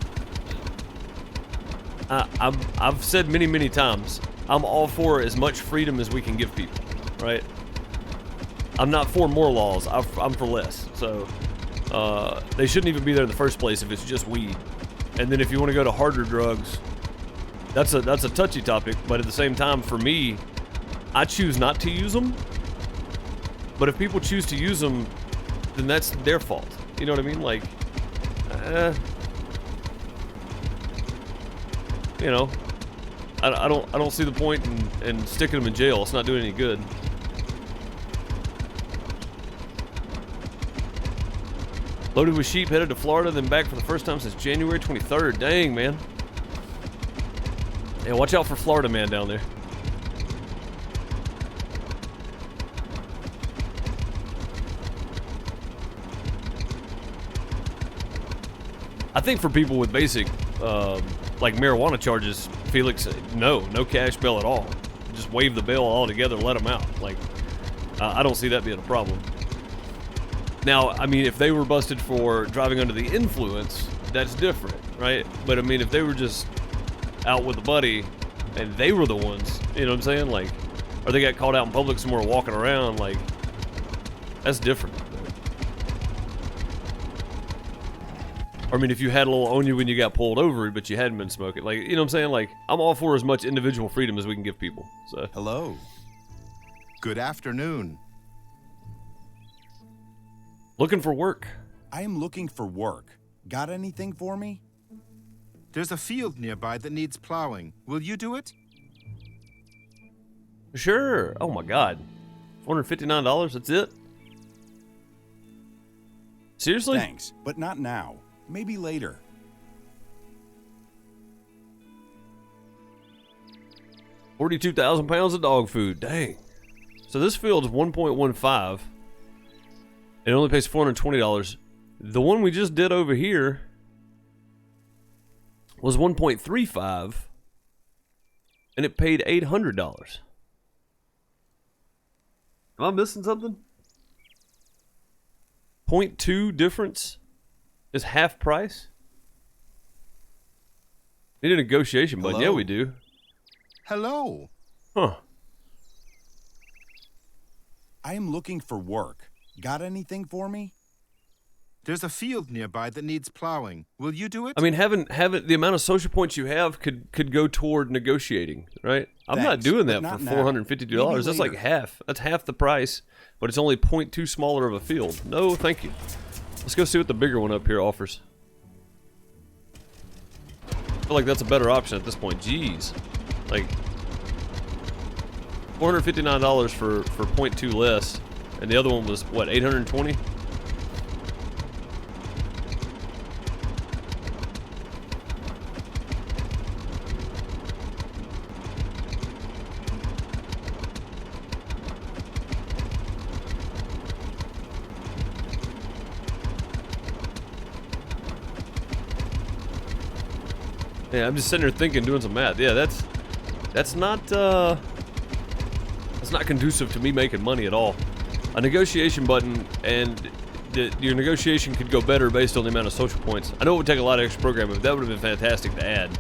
I've said many times, I'm all for as much freedom as we can give people, right? I'm not for more laws. I'm for less. So they shouldn't even be there in the first place if it's just weed. And then if you want to go to harder drugs, that's a touchy topic. But at the same time, for me, I choose not to use them. But if people choose to use them, then that's their fault. You know what I mean? Like, you know, I don't see the point in sticking them in jail. It's not doing any good. Loaded with sheep, headed to Florida, then back for the first time since January 23rd. Dang, man. Yeah, watch out for Florida man down there. I think for people with basic, like marijuana charges, Felix, no cash bail at all. Just waive the bail altogether, let them out. Like, I don't see that being a problem. Now, I mean, if they were busted for driving under the influence, that's different, right? But I mean, if they were just out with a buddy and they were the ones, you know what I'm saying? Like, or they got caught out in public somewhere walking around, like, that's different. Or, I mean, if you had a little on you when you got pulled over, but you hadn't been smoking, like, you know what I'm saying? Like, I'm all for as much individual freedom as we can give people. So. Hello. Good afternoon. Looking for work. I am looking for work. Got anything for me? There's a field nearby that needs plowing. Will you do it? Sure. Oh my God. $459. That's it. Seriously? Thanks, but not now. Maybe later. £42,000 of dog food. Dang. So this field's 1.15. It only pays $420. The one we just did over here was 1.35, and it paid $800. Am I missing something? 0.2 difference is half price? Need a negotiation button. Yeah, we do. Hello. Huh. I am looking for work. Got anything for me? There's a field nearby that needs plowing. Will you do it? I mean, having the amount of social points you have could go toward negotiating, right? I'm not Thanks, doing but that for not now. $452. Maybe That's like later. half. That's half the price, but it's only 0.2 smaller of a field. No, thank you. Let's go see what the bigger one up here offers. I feel like that's a better option at this point. Jeez. Like, $459 for 0.2 less, and the other one was, what, $820? Yeah, I'm just sitting there thinking, doing some math. Yeah, that's not conducive to me making money at all. A negotiation button, and your negotiation could go better based on the amount of social points. I know it would take a lot of extra programming, but that would have been fantastic to add.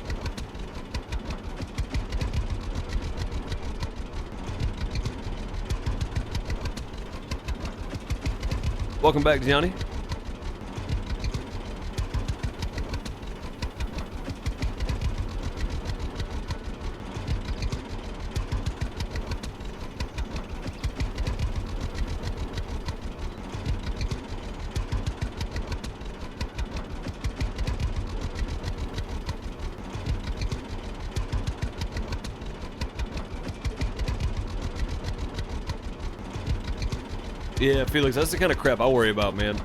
Welcome back, Johnny. Yeah, Felix, that's the kind of crap I worry about, man.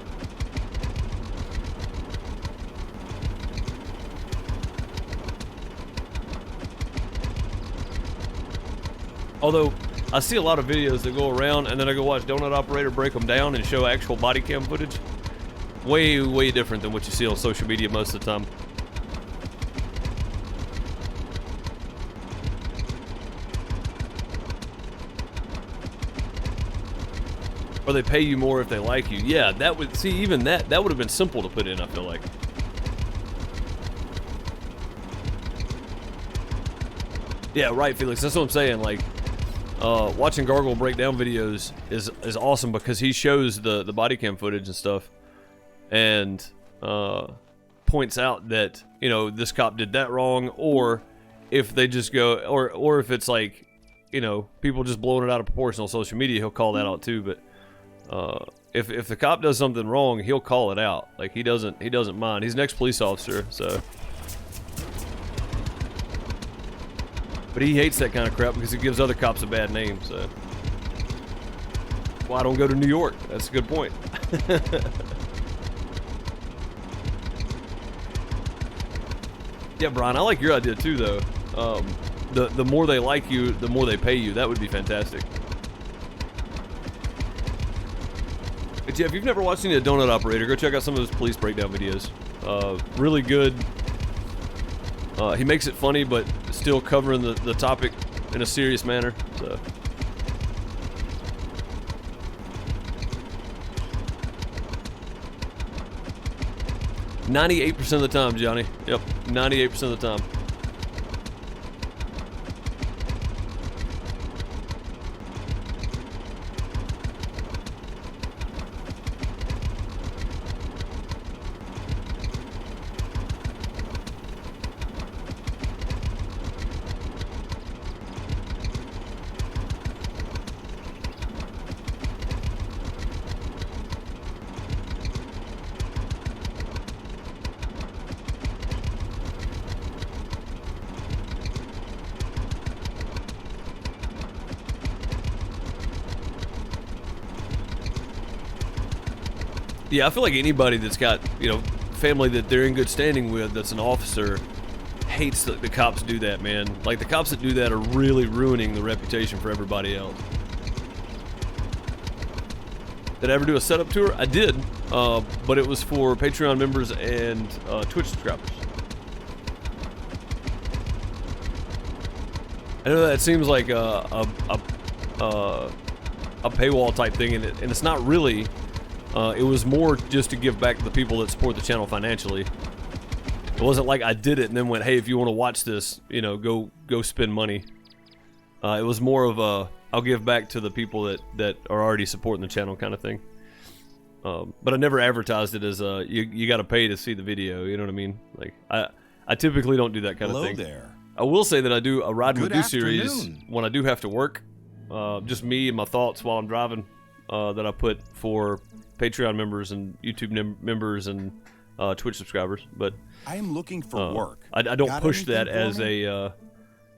Although, I see a lot of videos that go around, and then I go watch Donut Operator break them down and show actual body cam footage. Way, way different than what you see on social media most of the time. Or they pay you more if they like you. Yeah, that would, see, even that would have been simple to put in, I feel like. Yeah, right, Felix. That's what I'm saying. Like, watching Gargle break down videos is awesome because he shows the body cam footage and stuff, and points out that, you know, this cop did that wrong, or if they just go, or if it's like, you know, people just blowing it out of proportion on social media, he'll call that out too. But if the cop does something wrong, he'll call it out. Like, he doesn't mind. He's an ex-police officer, so. But he hates that kind of crap because it gives other cops a bad name, so. Well, I don't go to New York. That's a good point. Yeah, Brian, I like your idea too, though. The more they like you, the more they pay you. That would be fantastic. But yeah, if you've never watched any of the Donut Operator, go check out some of his police breakdown videos. Really good. He makes it funny, but still covering the topic in a serious manner. So. "98% of the time, Johnny." Yep, 98% of the time. Yeah, I feel like anybody that's got, you know, family that they're in good standing with that's an officer hates that the cops do that, man. Like, the cops that do that are really ruining the reputation for everybody else. Did I ever do a setup tour? I did, but it was for Patreon members and Twitch subscribers. I know that seems like a paywall type thing, and it's not really. It was more just to give back to the people that support the channel financially. It wasn't like I did it and then went, hey, if you want to watch this, you know, go spend money. It was more of a, I'll give back to the people that are already supporting the channel kind of thing. But I never advertised it as you got to pay to see the video. You know what I mean? Like, I typically don't do that kind of thing. Hello there. I will say that I do a Ride and Good Redo series afternoon. when I do have to work. Just me and my thoughts while I'm driving that I put for Patreon members and YouTube members and Twitch subscribers. But I am looking for work. I don't Got push anything that for as me? a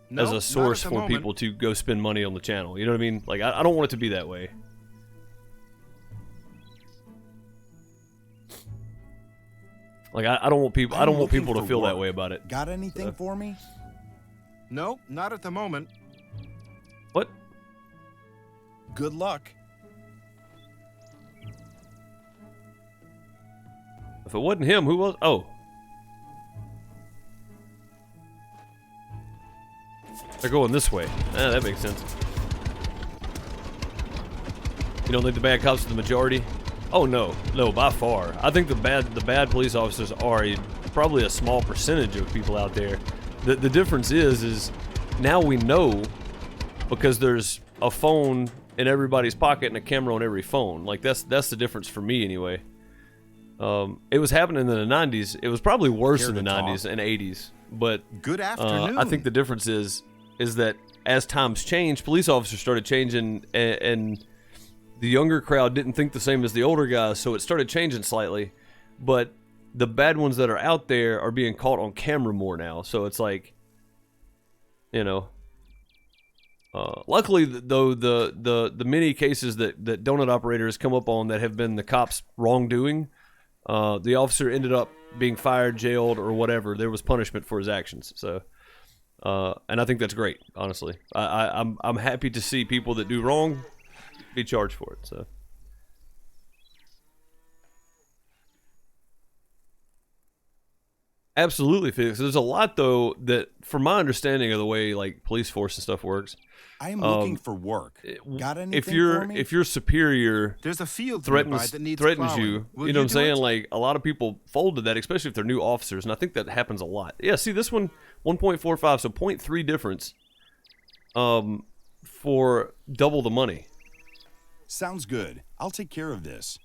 No, as not a at source the for moment. people to go spend money on the channel. You know what I mean? Like, I don't want it to be that way. Like, I don't want people. I don't want looking people to for feel that work. way about it. Got anything for me? No, not at the moment. What? Good luck. If it wasn't him, who was? Oh. They're going this way. That makes sense. You don't think the bad cops are the majority? Oh no, no, by far. I think the bad police officers are probably a small percentage of people out there. The difference is now we know because there's a phone in everybody's pocket and a camera on every phone. Like, that's the difference for me anyway. It was happening in the 90s. It was probably worse in the 90s and 80s. But Good afternoon. I think the difference is that as times changed, police officers started changing, and the younger crowd didn't think the same as the older guys, so it started changing slightly. But the bad ones that are out there are being caught on camera more now, so it's like, you know. Luckily, though, the many cases that Donut Operator has come up on that have been the cops' wrongdoing, the officer ended up being fired, jailed, or whatever. There was punishment for his actions. So, and I think that's great. Honestly, I'm happy to see people that do wrong be charged for it. So, absolutely, Felix. There's a lot though that, from my understanding of the way like police force and stuff works, I am looking for work. Got anything for me? if your superior There's a field nearby threatens that needs threatens plowing. you, Will you know what I'm do saying? it? Like, a lot of people fold to that, especially if they're new officers, and I think that happens a lot. Yeah, see, this one 1.45, so 0.3 difference. for double the money. Sounds good. I'll take care of this.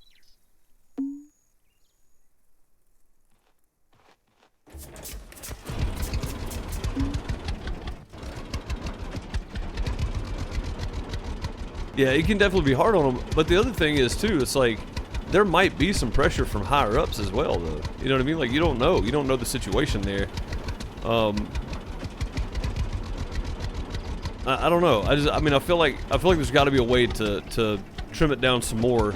Yeah, it can definitely be hard on them. But the other thing is, too, it's like there might be some pressure from higher ups as well, though. You know what I mean? Like, you don't know. You don't know the situation there. I don't know. I mean, I feel like there's got to be a way to trim it down some more,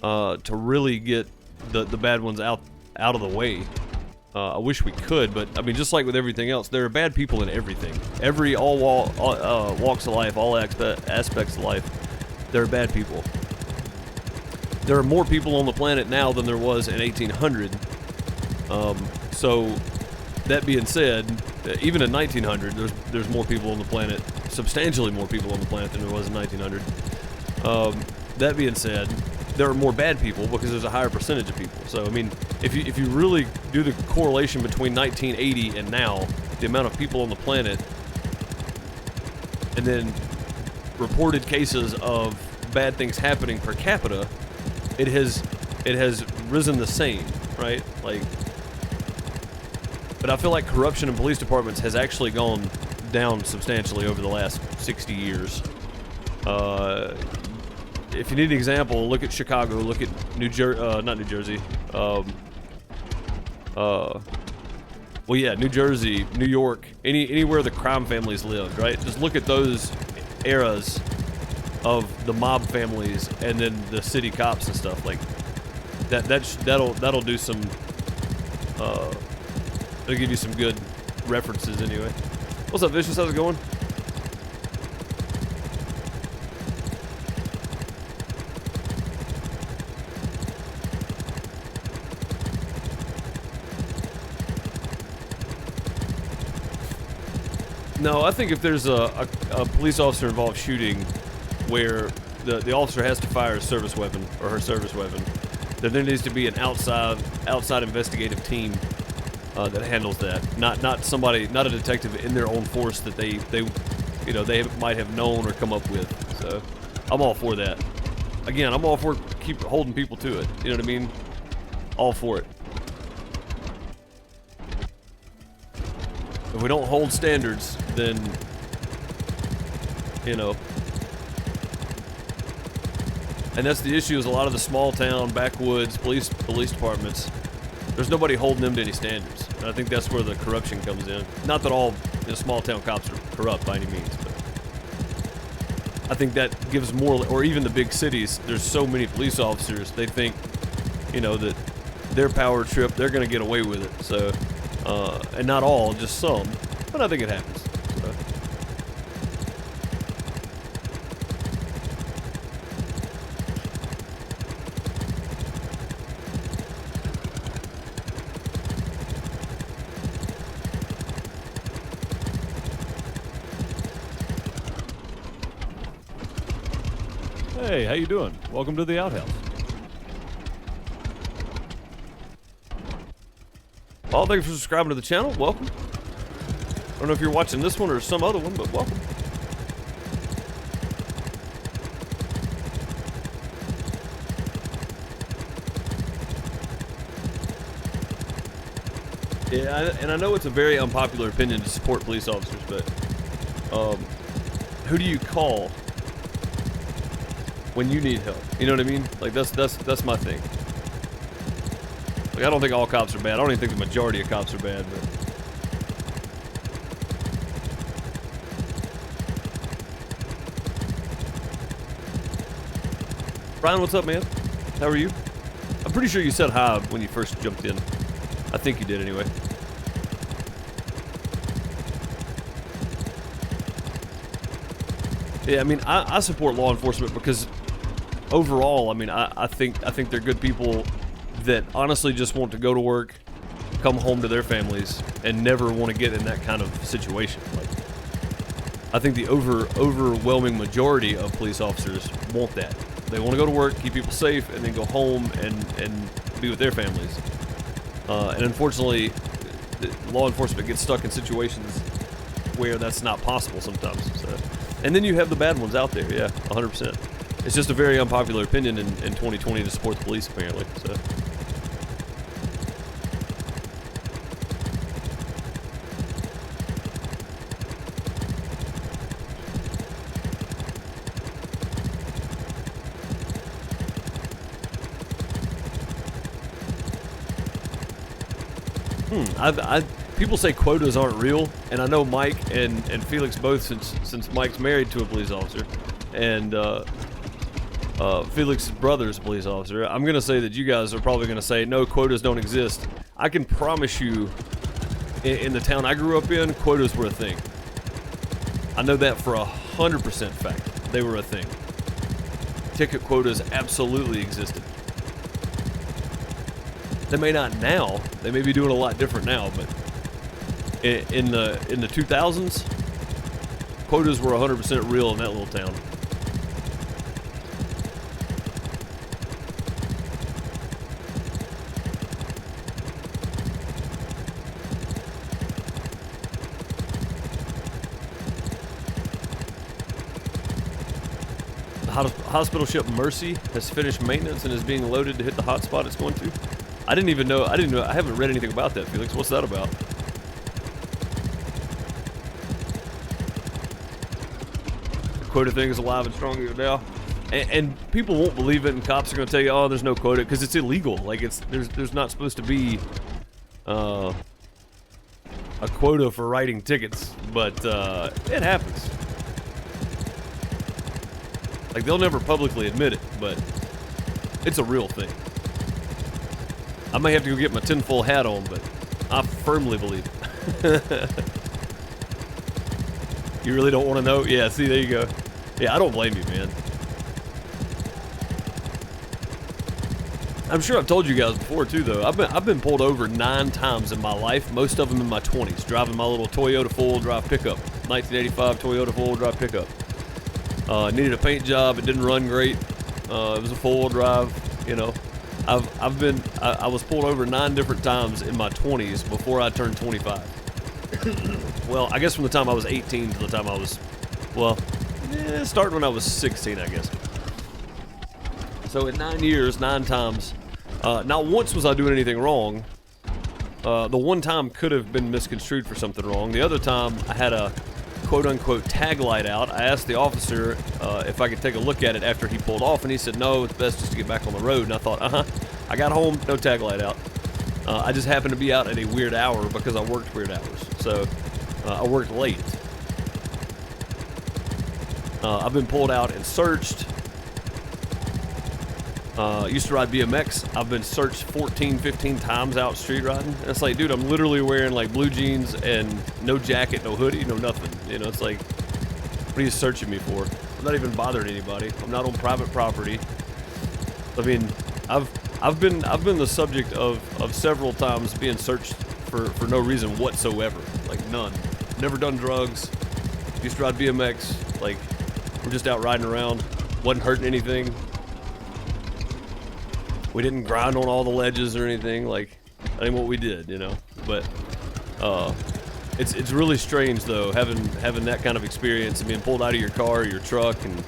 to really get the bad ones out of the way. I wish we could, but I mean, just like with everything else, there are bad people in everything. All walks of life, all aspects of life, there are bad people. There are more people on the planet now than there was in 1800. So, that being said, even in 1900, there's more people on the planet, substantially more people on the planet than there was in 1900. That being said, there are more bad people because there's a higher percentage of people. So, I mean, if you really do the correlation between 1980 and now, the amount of people on the planet, and then reported cases of bad things happening per capita, it has risen the same, right? Like, but I feel like corruption in police departments has actually gone down substantially over the last 60 years. If you need an example, look at Chicago, look at not New Jersey. Well, yeah, New Jersey, New York, anywhere the crime families lived, right? Just look at those eras of the mob families and then the city cops and stuff like that'll do some. It'll give you some good references anyway. What's up, Vicious? How's it going? No, I think if there's a police officer involved shooting where the officer has to fire a service weapon or her service weapon, then there needs to be an outside investigative team that handles that. Not a detective in their own force that they might have known or come up with. So I'm all for that. Again, I'm all for keep holding people to it. You know what I mean? All for it. If we don't hold standards, then, you know. And that's the issue, is a lot of the small town, backwoods, police departments, there's nobody holding them to any standards. And I think that's where the corruption comes in. Not that all small town cops are corrupt by any means, but I think that gives more, or even the big cities, there's so many police officers, they think, that their power trip, they're going to get away with it. So, and not all, just some, but I think it happens. So. Hey, how you doing? Welcome to the outhouse. Well, thank you for subscribing to the channel. Welcome. I don't know if you're watching this one or some other one, but welcome. Yeah, and I know it's a very unpopular opinion to support police officers, but who do you call when you need help? You know what I mean? Like, that's my thing. Like, I don't think all cops are bad. I don't even think the majority of cops are bad, but Brian, what's up, man? How are you? I'm pretty sure you said hi when you first jumped in. I think you did anyway. Yeah, I mean, I support law enforcement because overall, I mean, I think they're good people that honestly just want to go to work, come home to their families, and never want to get in that kind of situation. Like, I think the overwhelming majority of police officers want that. They want to go to work, keep people safe, and then go home and be with their families. And unfortunately, law enforcement gets stuck in situations where that's not possible sometimes. So, and then you have the bad ones out there. Yeah, 100%. It's just a very unpopular opinion in 2020 to support the police, apparently. So. People say quotas aren't real, and I know Mike and Felix both, since Mike's married to a police officer, and Felix's brother's a police officer. I'm gonna say that you guys are probably gonna say no, quotas don't exist. I can promise you, in the town I grew up in, quotas were a thing. I know that for 100% fact. They were a thing. Ticket quotas absolutely existed. They may not now. They may be doing a lot different now, but in the 2000s, quotas were 100% real in that little town. The hospital ship Mercy has finished maintenance and is being loaded to hit the hotspot it's going to. I didn't even know. I haven't read anything about that, Felix. What's that about? The quota thing is alive and strong even now, and people won't believe it, and cops are going to tell you, "Oh, there's no quota," because it's illegal. Like there's not supposed to be a quota for writing tickets, but it happens. Like they'll never publicly admit it, but it's a real thing. I may have to go get my tinfoil hat on, but I firmly believe it. You really don't want to know? Yeah, see, there you go. Yeah, I don't blame you, man. I'm sure I've told you guys before, too, though. I've been pulled over 9 times in my life, most of them in my 20s, driving my little Toyota four-wheel drive pickup. 1985 Toyota four-wheel drive pickup. Needed a paint job. It didn't run great. It was a four-wheel drive, you know. I was pulled over 9 different times in my 20s before I turned 25. Well, I guess from the time I was 18 to the time I was, starting when I was 16, I guess. So in 9 years, 9 times, not once was I doing anything wrong. The one time could have been misconstrued for something wrong. The other time, I had a quote-unquote tag light out. I asked the officer if I could take a look at it after he pulled off, and he said, no, it's best just to get back on the road. And I thought, I got home, no tag light out. I just happened to be out at a weird hour because I worked weird hours. So I worked late. I've been pulled out and searched. Used to ride BMX. I've been searched 14, 15 times out street riding. And it's like, dude, I'm literally wearing like blue jeans and no jacket, no hoodie, no nothing. You know, it's like, what are you searching me for? I'm not even bothering anybody. I'm not on private property. I mean, I've been the subject of several times being searched for no reason whatsoever. Like none. Never done drugs. Used to ride BMX. Like, we're just out riding around. Wasn't hurting anything. We didn't grind on all the ledges or anything. Like, that ain't what we did, you know. But it's really strange though, having that kind of experience and being pulled out of your car or your truck and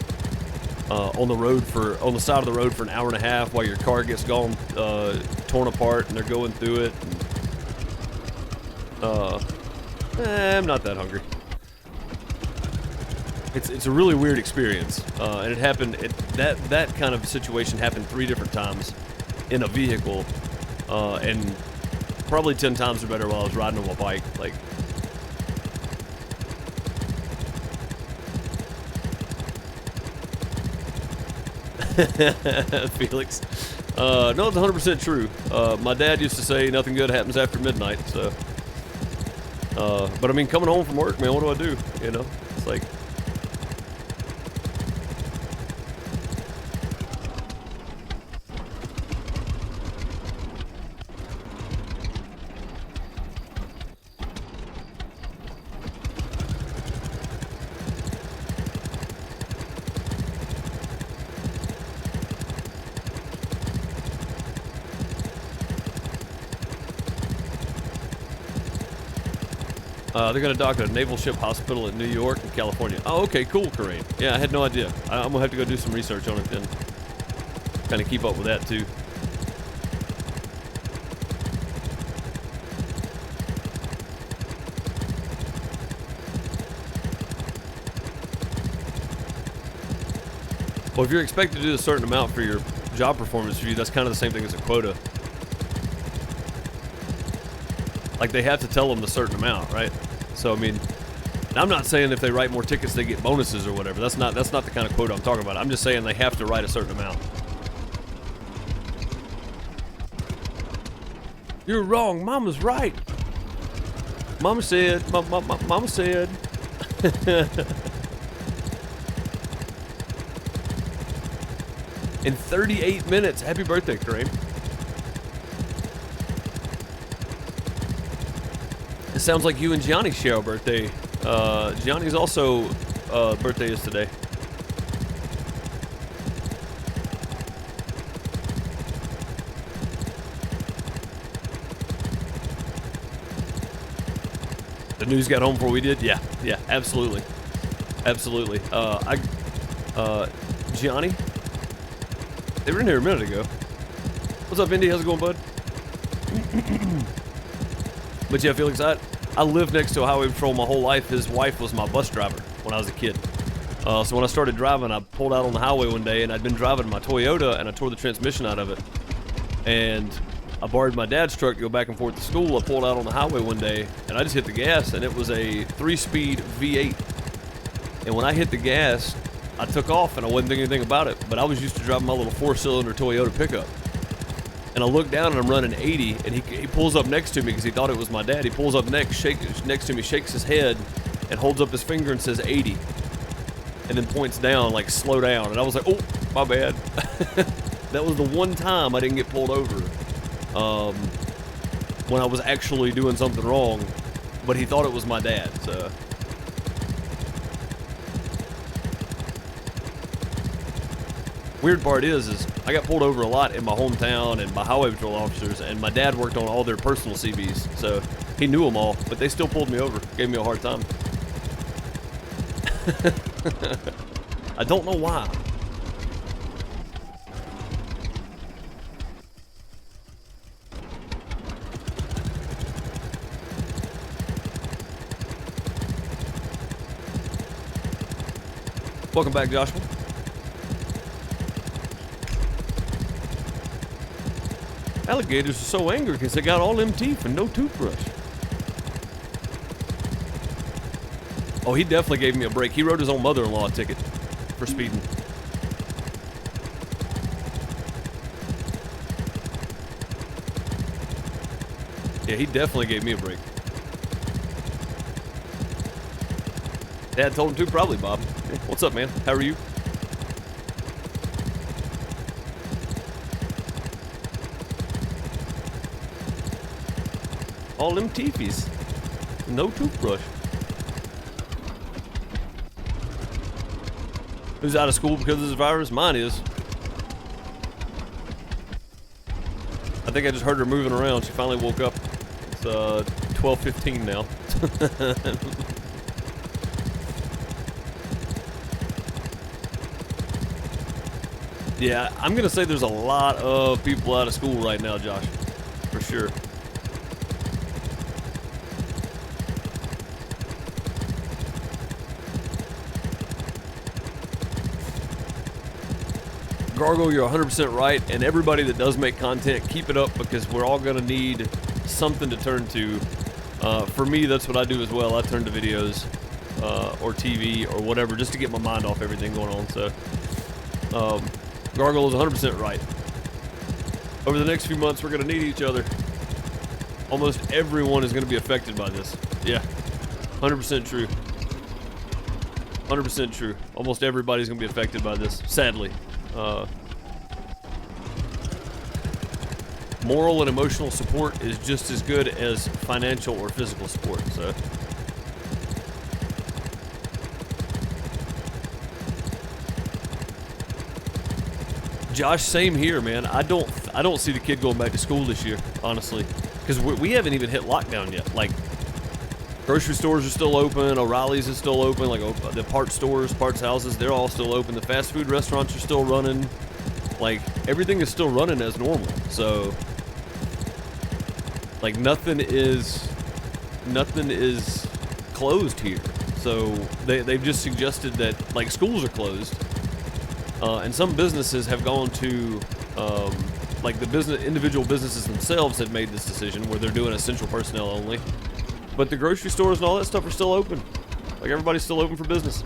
on the side of the road for an hour and a half while your car gets torn apart and they're going through it. And, I'm not that hungry. It's a really weird experience, and it happened. That kind of situation happened 3 different times in a vehicle, and probably 10 times or better while I was riding on my bike. Like, Felix. No, it's 100% true. My dad used to say nothing good happens after midnight. So, but I mean, coming home from work, man, what do I do? You know, it's like. They're going to dock at a naval ship hospital in New York and California. Oh, okay, cool, Kareem. Yeah, I had no idea. I'm going to have to go do some research on it then. Kind of keep up with that, too. Well, if you're expected to do a certain amount for your job performance review, that's kind of the same thing as a quota. Like, they have to tell them the certain amount, right? So, I mean, I'm not saying if they write more tickets, they get bonuses or whatever. That's not the kind of quota I'm talking about. I'm just saying they have to write a certain amount. You're wrong. Mama's right. Mama said. Mama said. In 38 minutes. Happy birthday, Kareem. It sounds like you and Gianni share a birthday. Gianni's also birthday is today. The news got home before we did? Yeah, absolutely. Absolutely. Gianni? They were in here a minute ago. What's up, Indy? How's it going, bud? But yeah, Felix, I lived next to a highway patrol my whole life. His wife was my bus driver when I was a kid. So when I started driving, I pulled out on the highway one day, and I'd been driving my Toyota, and I tore the transmission out of it. And I borrowed my dad's truck to go back and forth to school. I pulled out on the highway one day, and I just hit the gas, and it was a 3-speed V8. And when I hit the gas, I took off, and I wasn't thinking anything about it. But I was used to driving my little 4-cylinder Toyota pickup. And I look down, and I'm running 80, and he pulls up next to me because he thought it was my dad. He pulls up next to me, shakes his head, and holds up his finger and says 80. And then points down, like, slow down. And I was like, oh, my bad. That was the one time I didn't get pulled over. When I was actually doing something wrong, but he thought it was my dad, so. Weird part is I got pulled over a lot in my hometown and by highway patrol officers, and my dad worked on all their personal CBs, so he knew them all, but they still pulled me over, gave me a hard time. I don't know why. Welcome back, Joshua. Alligators are so angry because they got all them teeth and no toothbrush. Oh, he definitely gave me a break. He wrote his own mother-in-law a ticket for speeding. Yeah, he definitely gave me a break. Dad told him to, probably, Bob. Hey, what's up, man? How are you? All them teepees. No toothbrush. Who's out of school because of this virus? Mine is. I think I just heard her moving around. She finally woke up. It's 12:15 now. Yeah, I'm gonna say there's a lot of people out of school right now, Josh, for sure. Gargle, you're 100% right, and everybody that does make content, keep it up, because we're all gonna need something to turn to. For me, that's what I do as well. I turn to videos or TV or whatever just to get my mind off everything going on. So Gargle is 100% right. Over the next few months, we're going to need each other. Almost everyone is going to be affected by this. Yeah, 100% true. 100% true. Almost everybody's going to be affected by this, sadly. Moral and emotional support is just as good as financial or physical support, so. Josh, same here, man. I don't see the kid going back to school this year, honestly, because we haven't even hit lockdown yet. Like, Grocery stores are still open. O'Reilly's is still open. Like the parts stores, parts houses, they're all still open. The fast food restaurants are still running. Like, everything is still running as normal. So, like, nothing is closed here. So they've just suggested that, like, schools are closed, and some businesses have gone to, like, the individual businesses themselves had made this decision where they're doing essential personnel only. But the grocery stores and all that stuff are still open. Like, everybody's still open for business.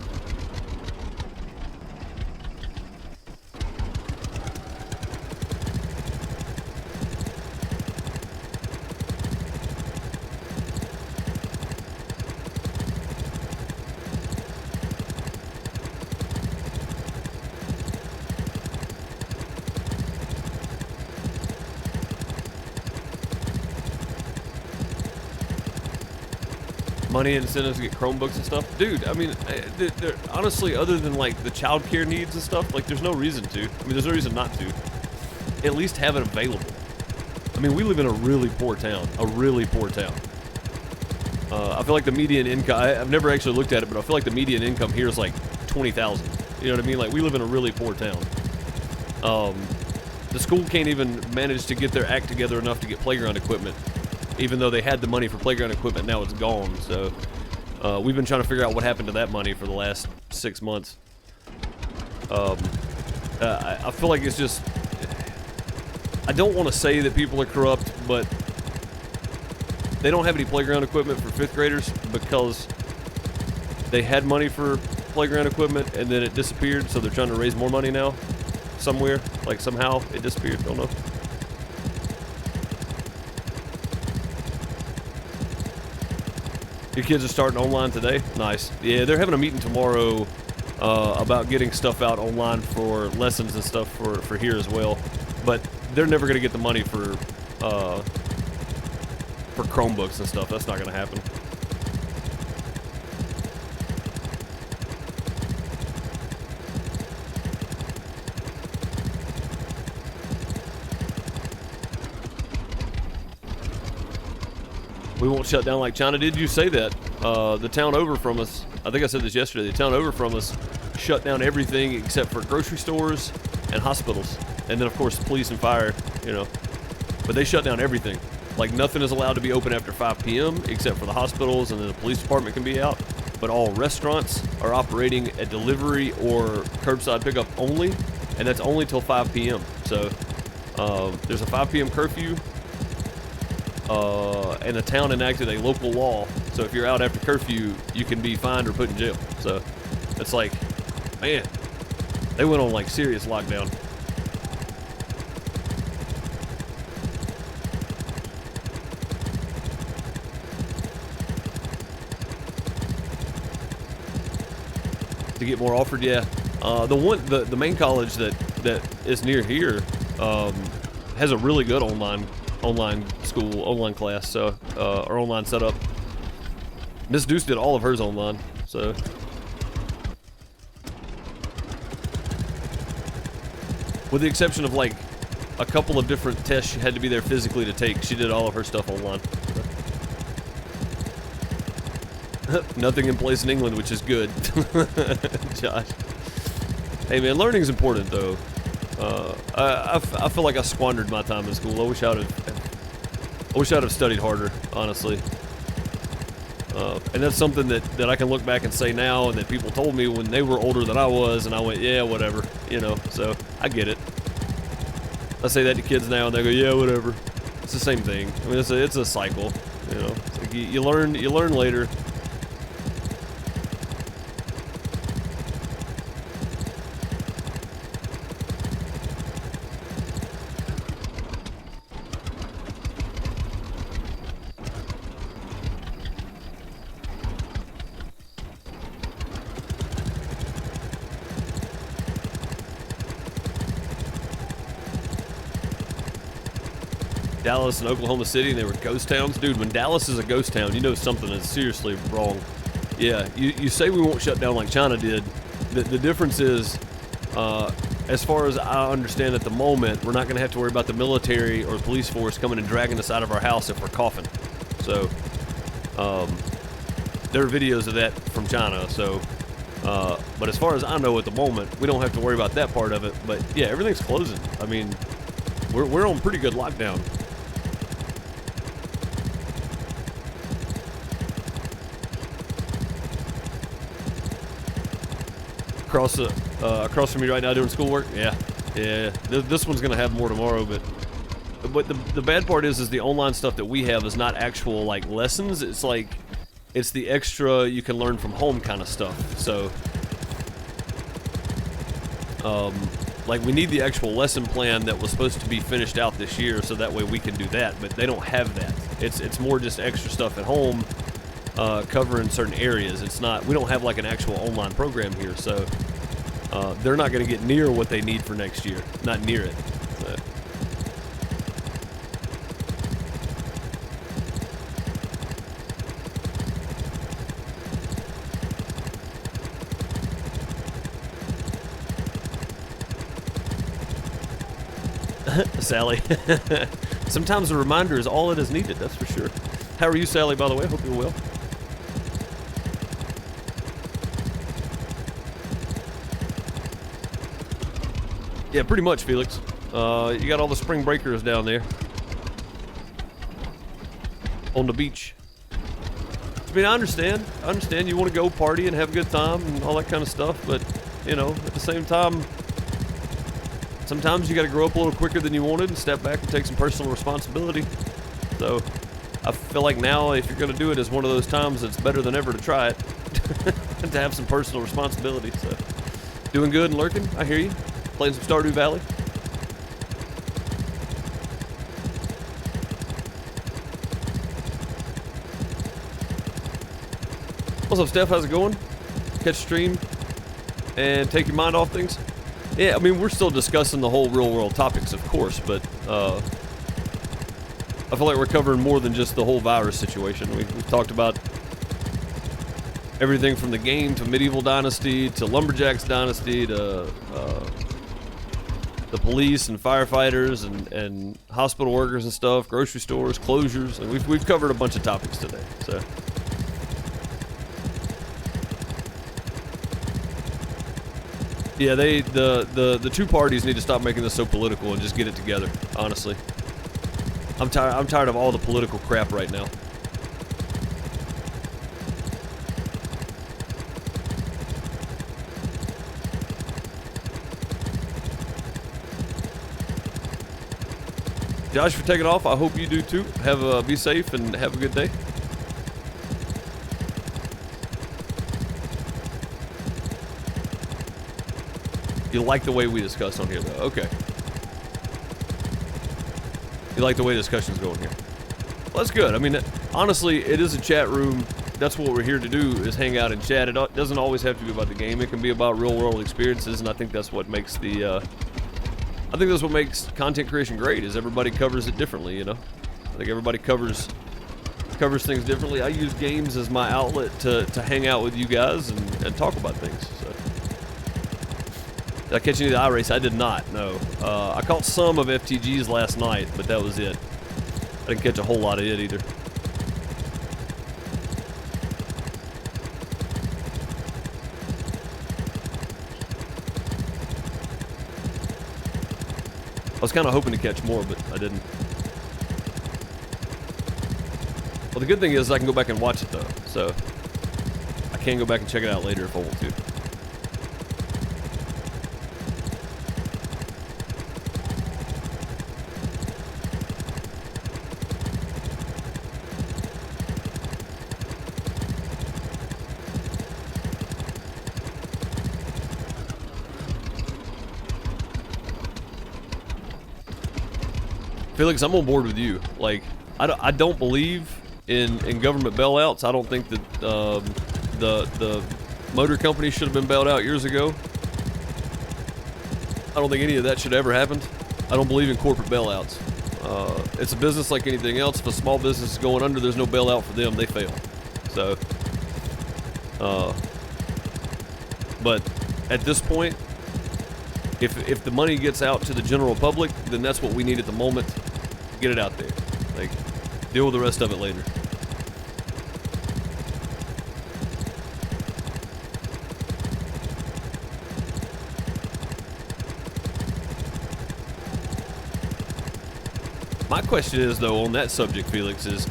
Money and incentives to get Chromebooks and stuff. Dude, I mean, they're, honestly, other than, like, the childcare needs and stuff, like, there's no reason to. I mean, there's no reason not to. At least have it available. I mean, we live in a really poor town. A really poor town. I feel like the median income, I've never actually looked at it, but I feel like the median income here is, like, 20,000. You know what I mean? Like, we live in a really poor town. The school can't even manage to get their act together enough to get playground equipment. Even though they had the money for playground equipment, now it's gone. So we've been trying to figure out what happened to that money for the last 6 months. I feel like it's just... I don't want to say that people are corrupt, but they don't have any playground equipment for 5th graders because they had money for playground equipment and then it disappeared, so they're trying to raise more money now. Somewhere. Like, somehow it disappeared. Don't know. Your kids are starting online today? Nice. Yeah, they're having a meeting tomorrow about getting stuff out online for lessons and stuff for here as well. But they're never going to get the money for Chromebooks and stuff. That's not going to happen. We won't shut down like China did. You say that. The town over from us, I think I said this yesterday, the town over from us shut down everything except for grocery stores and hospitals. And then, of course, police and fire, you know. But they shut down everything. Like, nothing is allowed to be open after 5 p.m. except for the hospitals, and then the police department can be out. But all restaurants are operating at delivery or curbside pickup only, and that's only till 5 p.m. So there's a 5 p.m. curfew. And the town enacted a local law, so if you're out after curfew, you can be fined or put in jail. So it's like, man, they went on like serious lockdown. To get more offered, yeah. The main college that is near here has a really good online class, so or online setup. Miss Deuce did all of hers online, so with the exception of like a couple of different tests she had to be there physically to take, she did all of her stuff online. Nothing in place in England, which is good. Josh, hey man, learning's important though. I feel like I squandered my time in school. I wish I'd have studied harder, honestly. And that's something that I can look back and say now, and that people told me when they were older than I was, and I went, yeah, whatever, you know. So I get it. I say that to kids now, and they go, yeah, whatever. It's the same thing. I mean, it's a cycle, you know. It's like you learn later. Dallas and Oklahoma City, and they were ghost towns. Dude, when Dallas is a ghost town, you know something is seriously wrong. Yeah, you say we won't shut down like China did. The difference is, as far as I understand at the moment, we're not going to have to worry about the military or the police force coming and dragging us out of our house if we're coughing. So, there are videos of that from China. So, but as far as I know at the moment, we don't have to worry about that part of it. But yeah, everything's closing. I mean, we're on pretty good lockdown. Across from me right now doing schoolwork. Yeah. This one's gonna have more tomorrow, but the bad part is the online stuff that we have is not actual like lessons. It's like it's the extra you can learn from home kind of stuff. So, like we need the actual lesson plan that was supposed to be finished out this year, so that way we can do that. But they don't have that. It's more just extra stuff at home, covering certain areas. It's not. We don't have like an actual online program here, so. They're not going to get near what they need for next year. Not near it. Sally. Sometimes a reminder is all that is needed, that's for sure. How are you, Sally, by the way? Hope you're well. Yeah, pretty much, Felix. You got all the spring breakers down there on the beach. I mean, I understand. You want to go party and have a good time and all that kind of stuff, but, you know, at the same time, sometimes you got to grow up a little quicker than you wanted and step back and take some personal responsibility. So, I feel like now, if you're going to do it, is one of those times it's better than ever to try it. To have some personal responsibility, so. Doing good and lurking, I hear you. Playing some Stardew Valley. What's up, Steph? How's it going? Catch stream and take your mind off things. Yeah, I mean, we're still discussing the whole real world topics, of course, but I feel like we're covering more than just the whole virus situation. We've talked about everything from the game to Medieval Dynasty to Lumberjacks Dynasty to the police and firefighters and hospital workers and stuff, grocery stores, closures, and we've covered a bunch of topics today. So, yeah, the two parties need to stop making this so political and just get it together. Honestly, I'm tired of all the political crap right now. Josh, for taking off. I hope you do too. Be safe and have a good day. You like the way we discuss on here, though? Okay. You like the way the discussion's going here? Well, that's good. I mean, honestly, it is a chat room. That's what we're here to do, is hang out and chat. It doesn't always have to be about the game. It can be about real-world experiences, and I think that's what makes content creation great, is everybody covers it differently, you know? I think everybody covers things differently. I use games as my outlet to hang out with you guys and talk about things, so. Did I catch any of the iRace? I did not, no. I caught some of FTG's last night, but that was it. I didn't catch a whole lot of it either. I was kind of hoping to catch more, but I didn't. Well, the good thing is I can go back and watch it, though. So I can go back and check it out later if I want to. Felix, I'm on board with you. Like, I don't believe in government bailouts. I don't think that the motor company should have been bailed out years ago. I don't think any of that should have ever happened. I don't believe in corporate bailouts. It's a business like anything else. If a small business is going under, there's no bailout for them. They fail. So, but at this point, if the money gets out to the general public, then that's what we need at the moment. Get it out there. Like, deal with the rest of it later. My question is, though, on that subject, Felix, is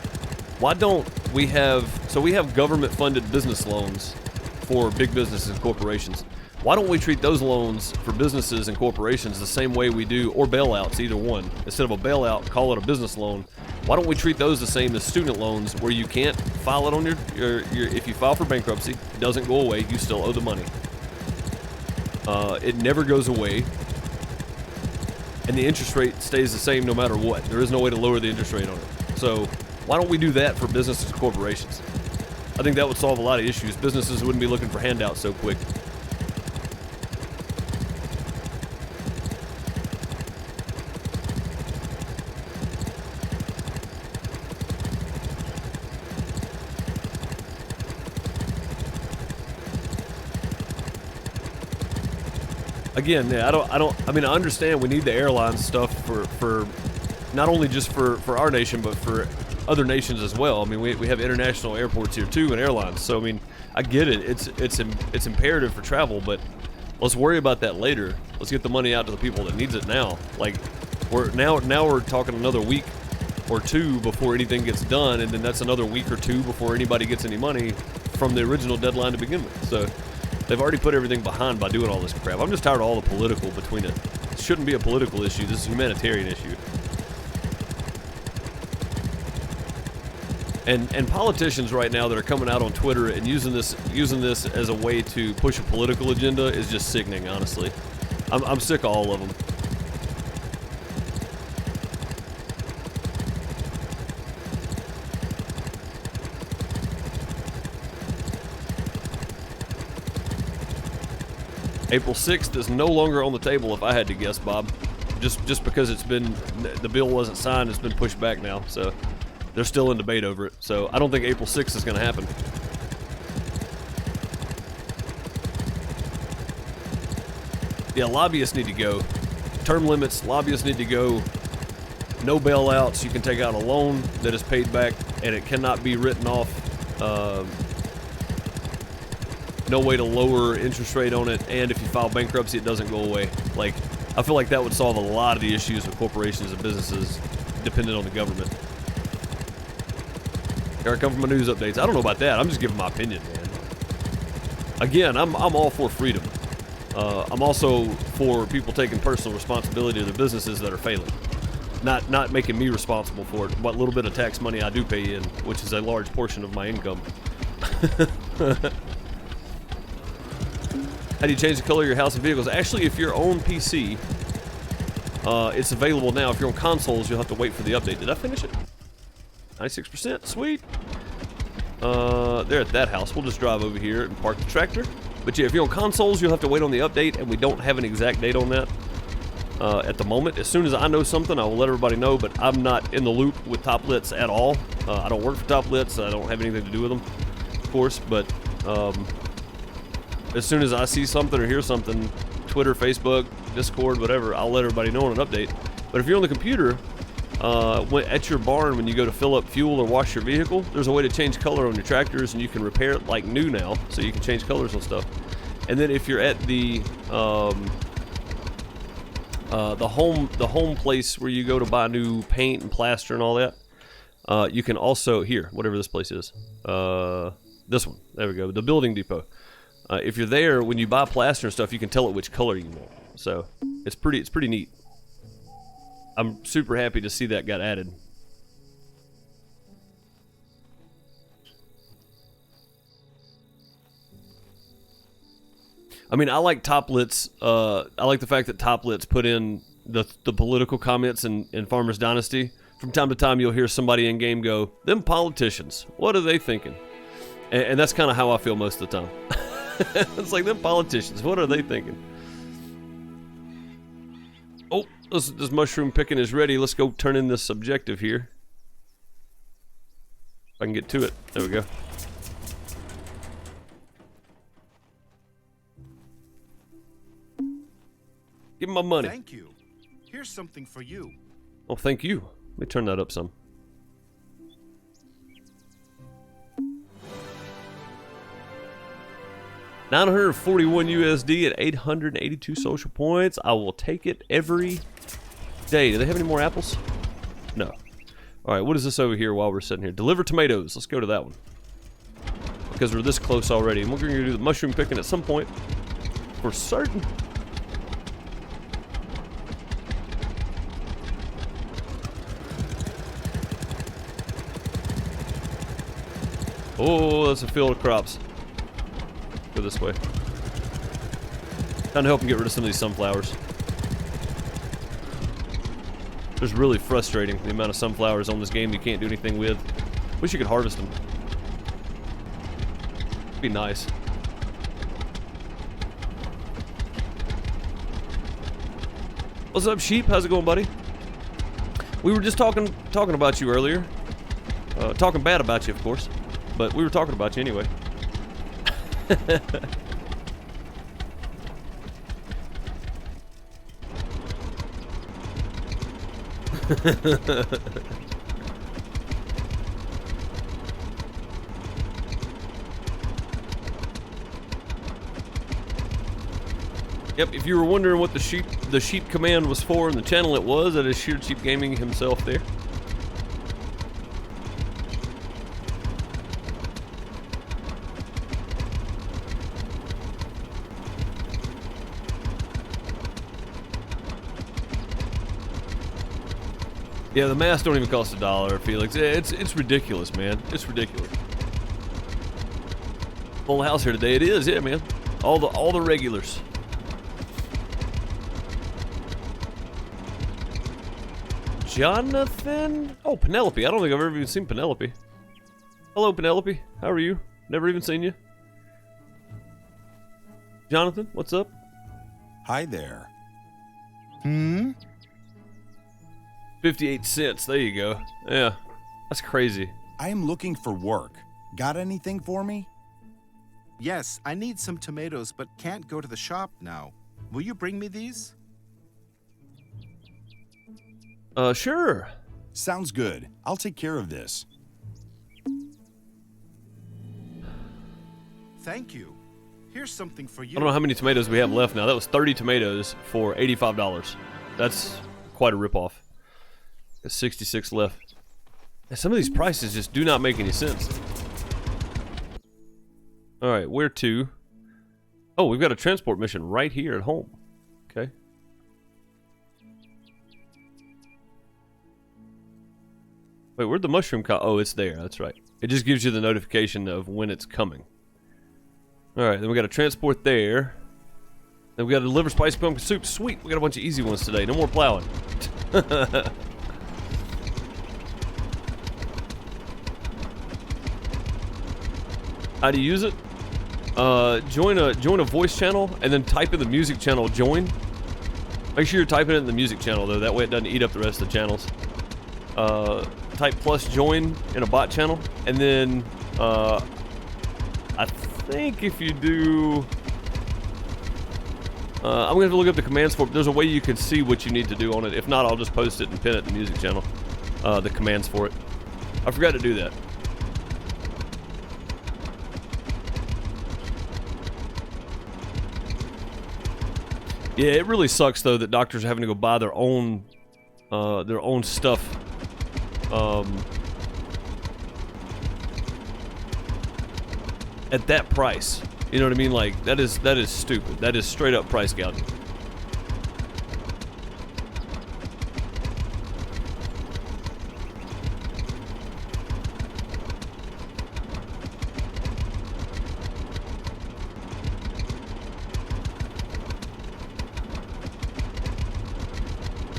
why don't we have... So we have government-funded business loans for big businesses and corporations. Why don't we treat those loans for businesses and corporations the same way we do, or bailouts, either one? Instead of a bailout, call it a business loan. Why don't we treat those the same as student loans, where you can't file it on your if you file for bankruptcy, it doesn't go away, you still owe the money. It never goes away. And the interest rate stays the same no matter what. There is no way to lower the interest rate on it. So why don't we do that for businesses and corporations? I think that would solve a lot of issues. Businesses wouldn't be looking for handouts so quick. Again, yeah, I mean, I understand we need the airlines stuff for not only just for our nation, but for other nations as well. I mean, we have international airports here too, and airlines. So, I mean, I get it. It's imperative for travel, but let's worry about that later. Let's get the money out to the people that needs it now. Like, we're talking another week or two before anything gets done, and then that's another week or two before anybody gets any money from the original deadline to begin with. So they've already put everything behind by doing all this crap. I'm just tired of all the political between it. It shouldn't be a political issue. This is a humanitarian issue. And politicians right now that are coming out on Twitter and using this as a way to push a political agenda is just sickening, honestly. I'm sick of all of them. April 6th is no longer on the table, if I had to guess, Bob. Just because the bill wasn't signed, it's been pushed back now, so they're still in debate over it. So I don't think April 6th is going to happen. Yeah, lobbyists need to go. Term limits, lobbyists need to go. No bailouts. You can take out a loan that is paid back, and it cannot be written off. No way to lower interest rate on it, and if you file bankruptcy, it doesn't go away. Like, I feel like that would solve a lot of the issues with corporations and businesses dependent on the government. Here I come from my news updates. I don't know about that. I'm just giving my opinion, man. Again, I'm all for freedom. I'm also for people taking personal responsibility of the businesses that are failing. Not making me responsible for it. What little bit of tax money I do pay in, which is a large portion of my income. How do you change the color of your house and vehicles? Actually, if you're on PC, it's available now. If you're on consoles, you'll have to wait for the update. Did I finish it? 96%. Sweet. They're at that house. We'll just drive over here and park the tractor. But yeah, if you're on consoles, you'll have to wait on the update, and we don't have an exact date on that at the moment. As soon as I know something, I will let everybody know, but I'm not in the loop with Toplitz at all. I don't work for Toplitz. I don't have anything to do with them, of course, but as soon as I see something or hear something, Twitter, Facebook, Discord, whatever, I'll let everybody know on an update. But if you're on the computer, at your barn, when you go to fill up fuel or wash your vehicle, there's a way to change color on your tractors, and you can repair it like new now, so you can change colors on stuff. And then if you're at the home place where you go to buy new paint and plaster and all that, you can also, here, whatever this place is, this one, there we go, the building depot. If you're there, when you buy plaster and stuff, you can tell it which color you want. So it's pretty neat. I'm super happy to see that got added. I mean, I like Toplitz. I like the fact that Toplitz put in the political comments in Farmers Dynasty. From time to time, you'll hear somebody in game go, "Them politicians, what are they thinking?" And that's kind of how I feel most of the time. It's like, them politicians, what are they thinking? Oh, this mushroom picking is ready. Let's go turn in this objective here. If I can get to it. There we go. Give me my money. Thank you. Here's something for you. Oh, thank you. Let me turn that up some. $941 USD at 882 social points. I will take it every day. Do they have any more apples? No. All right, what is this over here while we're sitting here? Deliver tomatoes. Let's go to that one. Because we're this close already. And we're going to do the mushroom picking at some point. For certain. Oh, that's a field of crops. Go this way. Trying to help him get rid of some of these sunflowers. It's really frustrating, the amount of sunflowers on this game you can't do anything with. Wish you could harvest them. Be nice. What's up, sheep? How's it going, buddy? We were just talking about you earlier. Talking bad about you, of course. But we were talking about you anyway. Yep, if you were wondering what the sheep command was for and the channel it was, that is Sheer Sheep Gaming himself there. Yeah, the masks don't even cost $1, Felix. It's ridiculous, man. It's ridiculous. Full house here today. It is, yeah, man. All the regulars. Jonathan? Oh, Penelope. I don't think I've ever even seen Penelope. Hello, Penelope. How are you? Never even seen you. Jonathan, what's up? Hi there. 58 cents. There you go. Yeah. That's crazy. I am looking for work. Got anything for me? Yes, I need some tomatoes, but can't go to the shop now. Will you bring me these? Sure. Sounds good. I'll take care of this. Thank you. Here's something for you. I don't know how many tomatoes we have left now. That was 30 tomatoes for $85. That's quite a ripoff. There's 66 left. And some of these prices just do not make any sense. Alright, where to? Oh, we've got a transport mission right here at home. Okay. Wait, where'd the mushroom co- Oh, it's there. That's right. It just gives you the notification of when it's coming. Alright, then we got a transport there. Then we got to deliver spicy pumpkin soup. Sweet, we got a bunch of easy ones today. No more plowing. How do you use it? Join a voice channel and then type in the music channel join. Make sure you're typing it in the music channel though, that way it doesn't eat up the rest of the channels. Type plus join in a bot channel, and then I think if you do, I'm gonna have to look up the commands for it. There's a way you can see what you need to do on it. If not, I'll just post it and pin it in the music channel. The commands for it. I forgot to do that. Yeah, it really sucks though that doctors are having to go buy their own stuff. At that price, you know what I mean? Like that is stupid. That is straight up price gouging.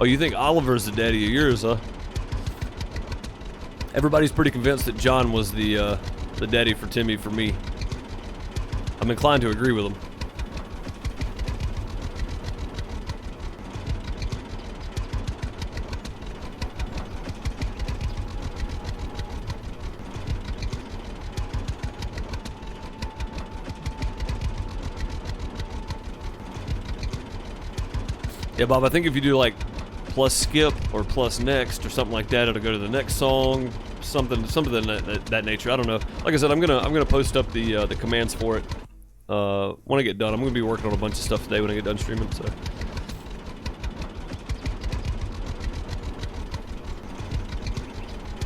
Oh, you think Oliver's the daddy of yours, huh? Everybody's pretty convinced that John was the daddy for Timmy for me. I'm inclined to agree with him. Yeah, Bob, I think if you do like plus skip or plus next or something like that, it'll go to the next song, something that nature. I don't know. Like I said, I'm gonna post up the commands for it when I get done. I'm gonna be working on a bunch of stuff today when I get done streaming. So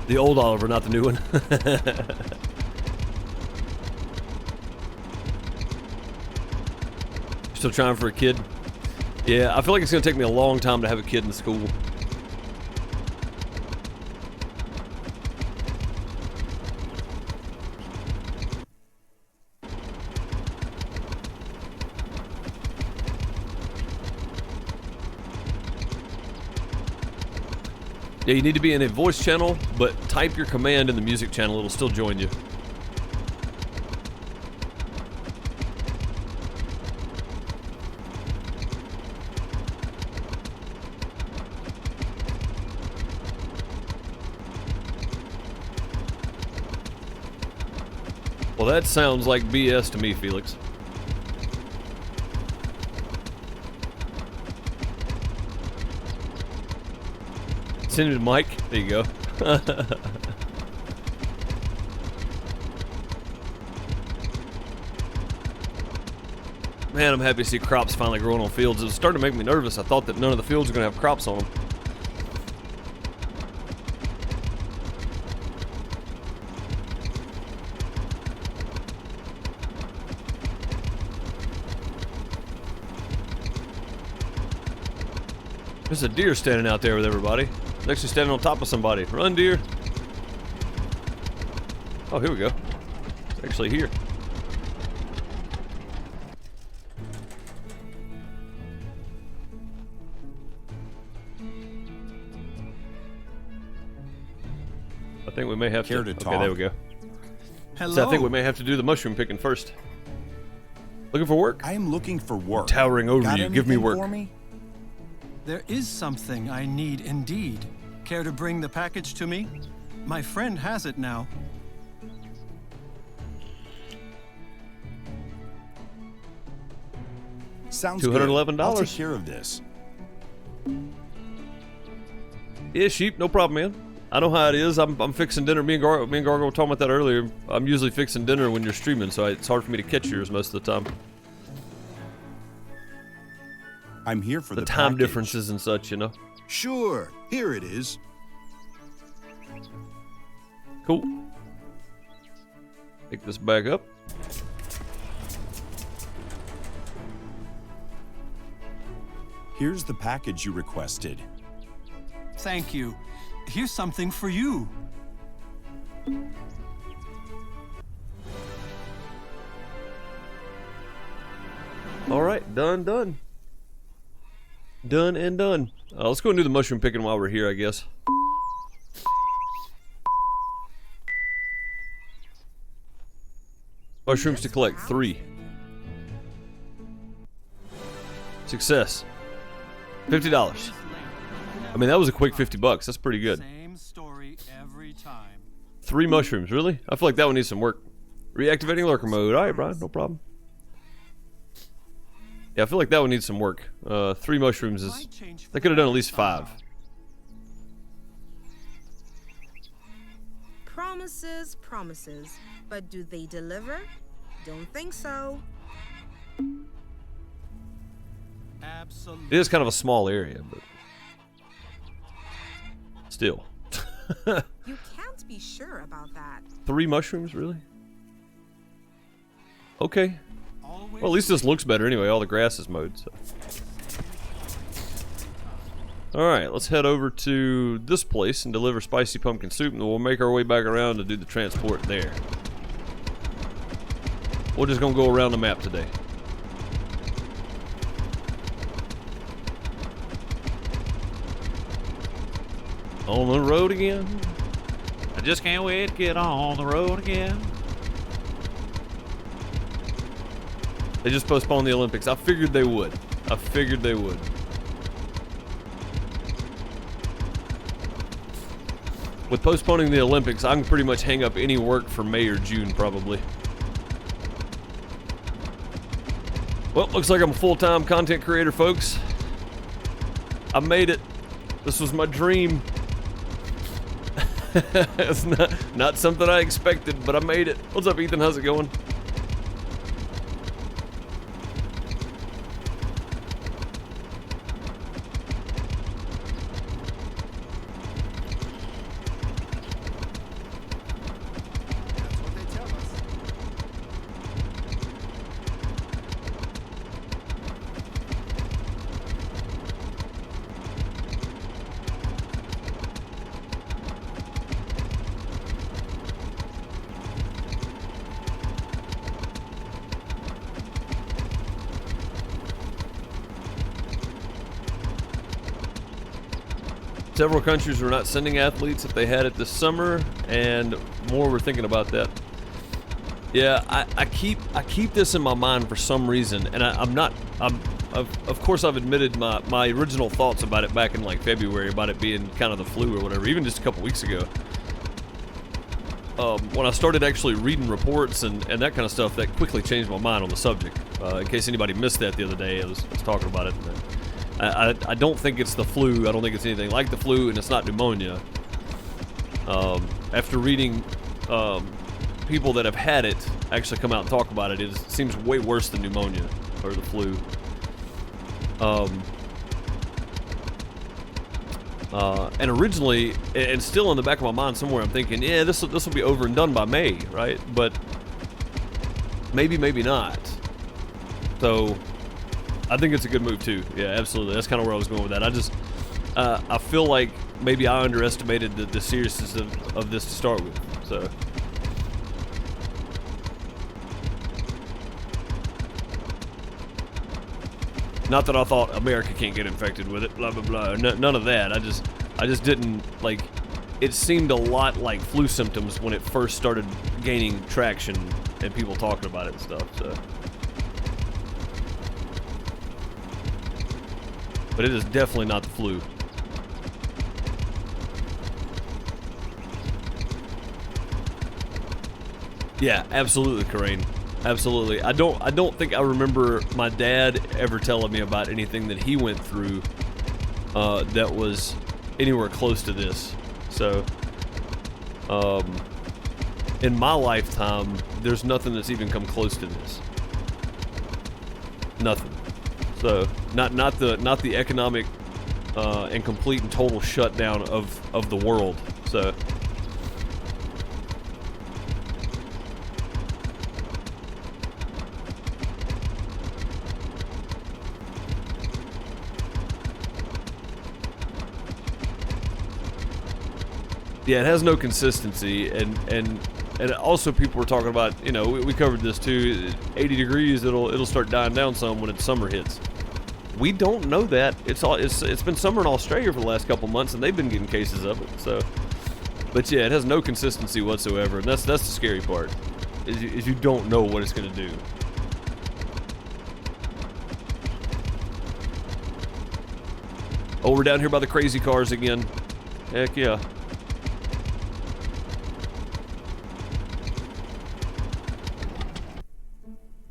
The old Oliver, not the new one. Still trying for a kid? Yeah, I feel like it's going to take me a long time to have a kid in school. Yeah, you need to be in a voice channel, but type your command in the music channel, it'll still join you. Well, that sounds like BS to me, Felix. Send it to Mike. There you go. Man, I'm happy to see crops finally growing on fields. It was starting to make me nervous. I thought that none of the fields were going to have crops on them. There's a deer standing out there with everybody. It's actually standing on top of somebody. Run, deer. Oh, here we go. It's actually here. I think we may have to. Okay, there we go. Hello. So I think we may have to do the mushroom picking first. Looking for work? I am looking for work. Towering over Got you. Give me anything work. for me? There is something I need indeed. Care to bring the package to me? My friend has it now. Sounds good. $211. I'll take care of this. Yeah, sheep, no problem, man. I know how it is. I'm fixing dinner. Me and Gargo were talking about that earlier. I'm usually fixing dinner when you're streaming, so it's hard for me to catch yours most of the time. I'm here for the time package. differences and such, you know. Sure, here it is. Cool. Pick this back up. Here's the package you requested. Thank you. Here's something for you. All right, done. Done and done. Let's go and do the mushroom picking while we're here, I guess. Mushrooms to collect, 3. Success. $50. I mean, that was a quick $50. That's pretty good. Same story every time. 3 mushrooms, really? I feel like that one needs some work. Reactivating lurker mode. All right, Brian, no problem. Yeah, I feel like that one needs some work. 3 mushrooms is... They could have done at least 5. Promises, promises. But do they deliver? Don't think so. Absolutely. It is kind of a small area, but... Still. You can't be sure about that. 3 mushrooms, really? Okay. Well, at least this looks better anyway. All the grass is mowed, so... Alright, let's head over to this place and deliver spicy pumpkin soup, and then we'll make our way back around to do the transport there. We're just gonna go around the map today. On the road again. I just can't wait to get on the road again. They just postponed the Olympics. I figured they would. With postponing the Olympics, I can pretty much hang up any work for May or June, probably. Well, looks like I'm a full-time content creator, folks. I made it. This was my dream. It's not something I expected, but I made it. What's up, Ethan? How's it going? Several countries were not sending athletes if they had it this summer, and more were thinking about that. Yeah, I keep this in my mind for some reason, and of course I've admitted my original thoughts about it back in like February about it being kind of the flu or whatever, even just a couple weeks ago. When I started actually reading reports and that kind of stuff, that quickly changed my mind on the subject. In case anybody missed that the other day, I was talking about it. I don't think it's the flu. I don't think it's anything like the flu, and it's not pneumonia. After reading people that have had it actually come out and talk about it, it seems way worse than pneumonia or the flu. And originally, and still in the back of my mind somewhere, I'm thinking, yeah, this will be over and done by May, right? But maybe not. So I think it's a good move too. Yeah, absolutely. That's kind of where I was going with that. I feel like maybe I underestimated the seriousness of this to start with. So. Not that I thought America can't get infected with it, blah, blah, blah. None of that. I just didn't, like, it seemed a lot like flu symptoms when it first started gaining traction and people talking about it and stuff, so. But it is definitely not the flu. Yeah, absolutely, Corinne. Absolutely. I don't think I remember my dad ever telling me about anything that he went through that was anywhere close to this. So, in my lifetime, there's nothing that's even come close to this. Nothing. So, not the economic and complete and total shutdown of the world. So. Yeah, it has no consistency, and also people were talking about, you know, we covered this too, 80 degrees, it'll start dying down some when summer hits. We don't know that. It's been summer in Australia for the last couple months, and they've been getting cases of it. So, but yeah, it has no consistency whatsoever, and that's the scary part, is you don't know what it's gonna do. Oh, we're down here by the crazy cars again. Heck yeah.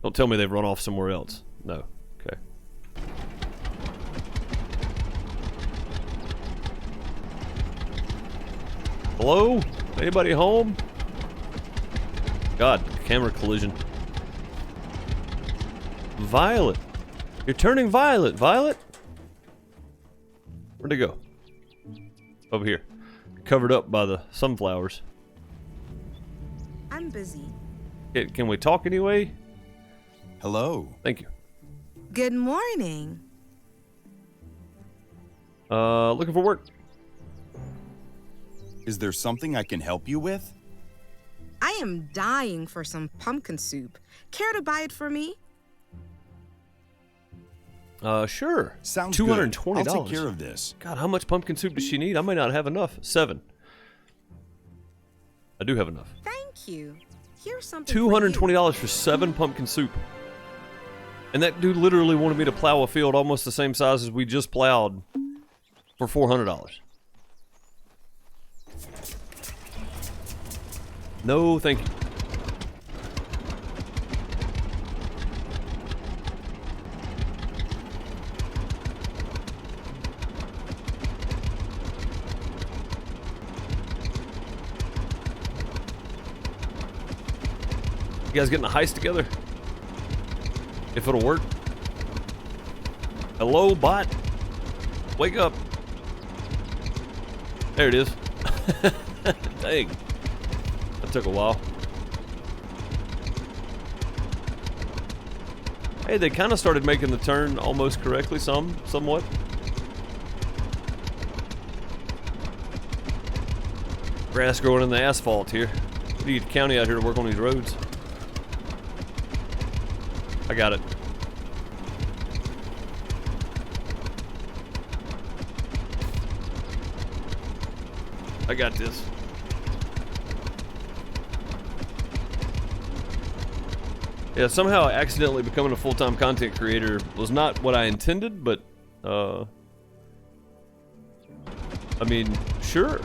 Don't tell me they've run off somewhere else. No. Okay. Hello? Anybody home? God, camera collision. Violet. You're turning violet, Violet. Where'd it go? Over here. Covered up by the sunflowers. I'm busy. Can we talk anyway? Hello. Thank you. Good morning. Looking for work. Is there something I can help you with? I am dying for some pumpkin soup. Care to buy it for me? Sure. Sounds $220. good. I'll take care of this. God, how much pumpkin soup does she need? I may not have enough. 7. I do have enough. Thank you. Here's something for you. $220 for 7 pumpkin soup. And that dude literally wanted me to plow a field almost the same size as we just plowed for $400. No, thank you. You guys getting a heist together? If it'll work. Hello, bot. Wake up. There it is. Dang. That took a while. Hey, they kind of started making the turn almost correctly, somewhat. Grass growing in the asphalt here. We need the county out here to work on these roads. I got it. I got this. Yeah, somehow accidentally becoming a full-time content creator was not what I intended, but, I mean, sure.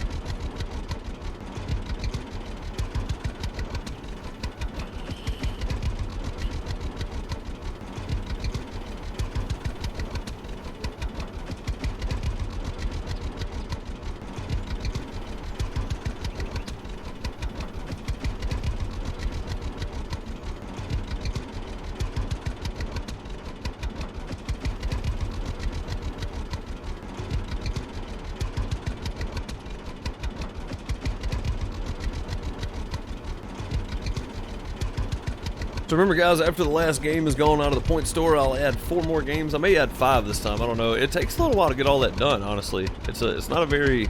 So remember, guys, after the last game is gone out of the point store, I'll add 4 more games. I may add 5 this time. I don't know. It takes a little while to get all that done, honestly. It's not a very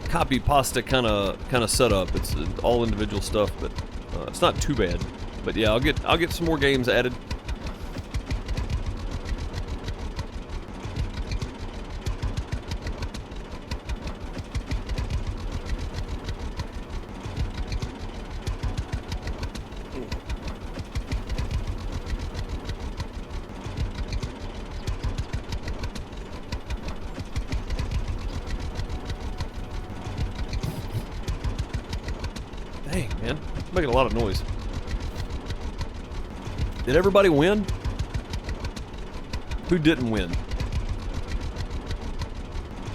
copy pasta kind of setup. It's all individual stuff, but it's not too bad. But yeah, I'll get some more games added. Dang, man. Making a lot of noise. Did everybody win? Who didn't win?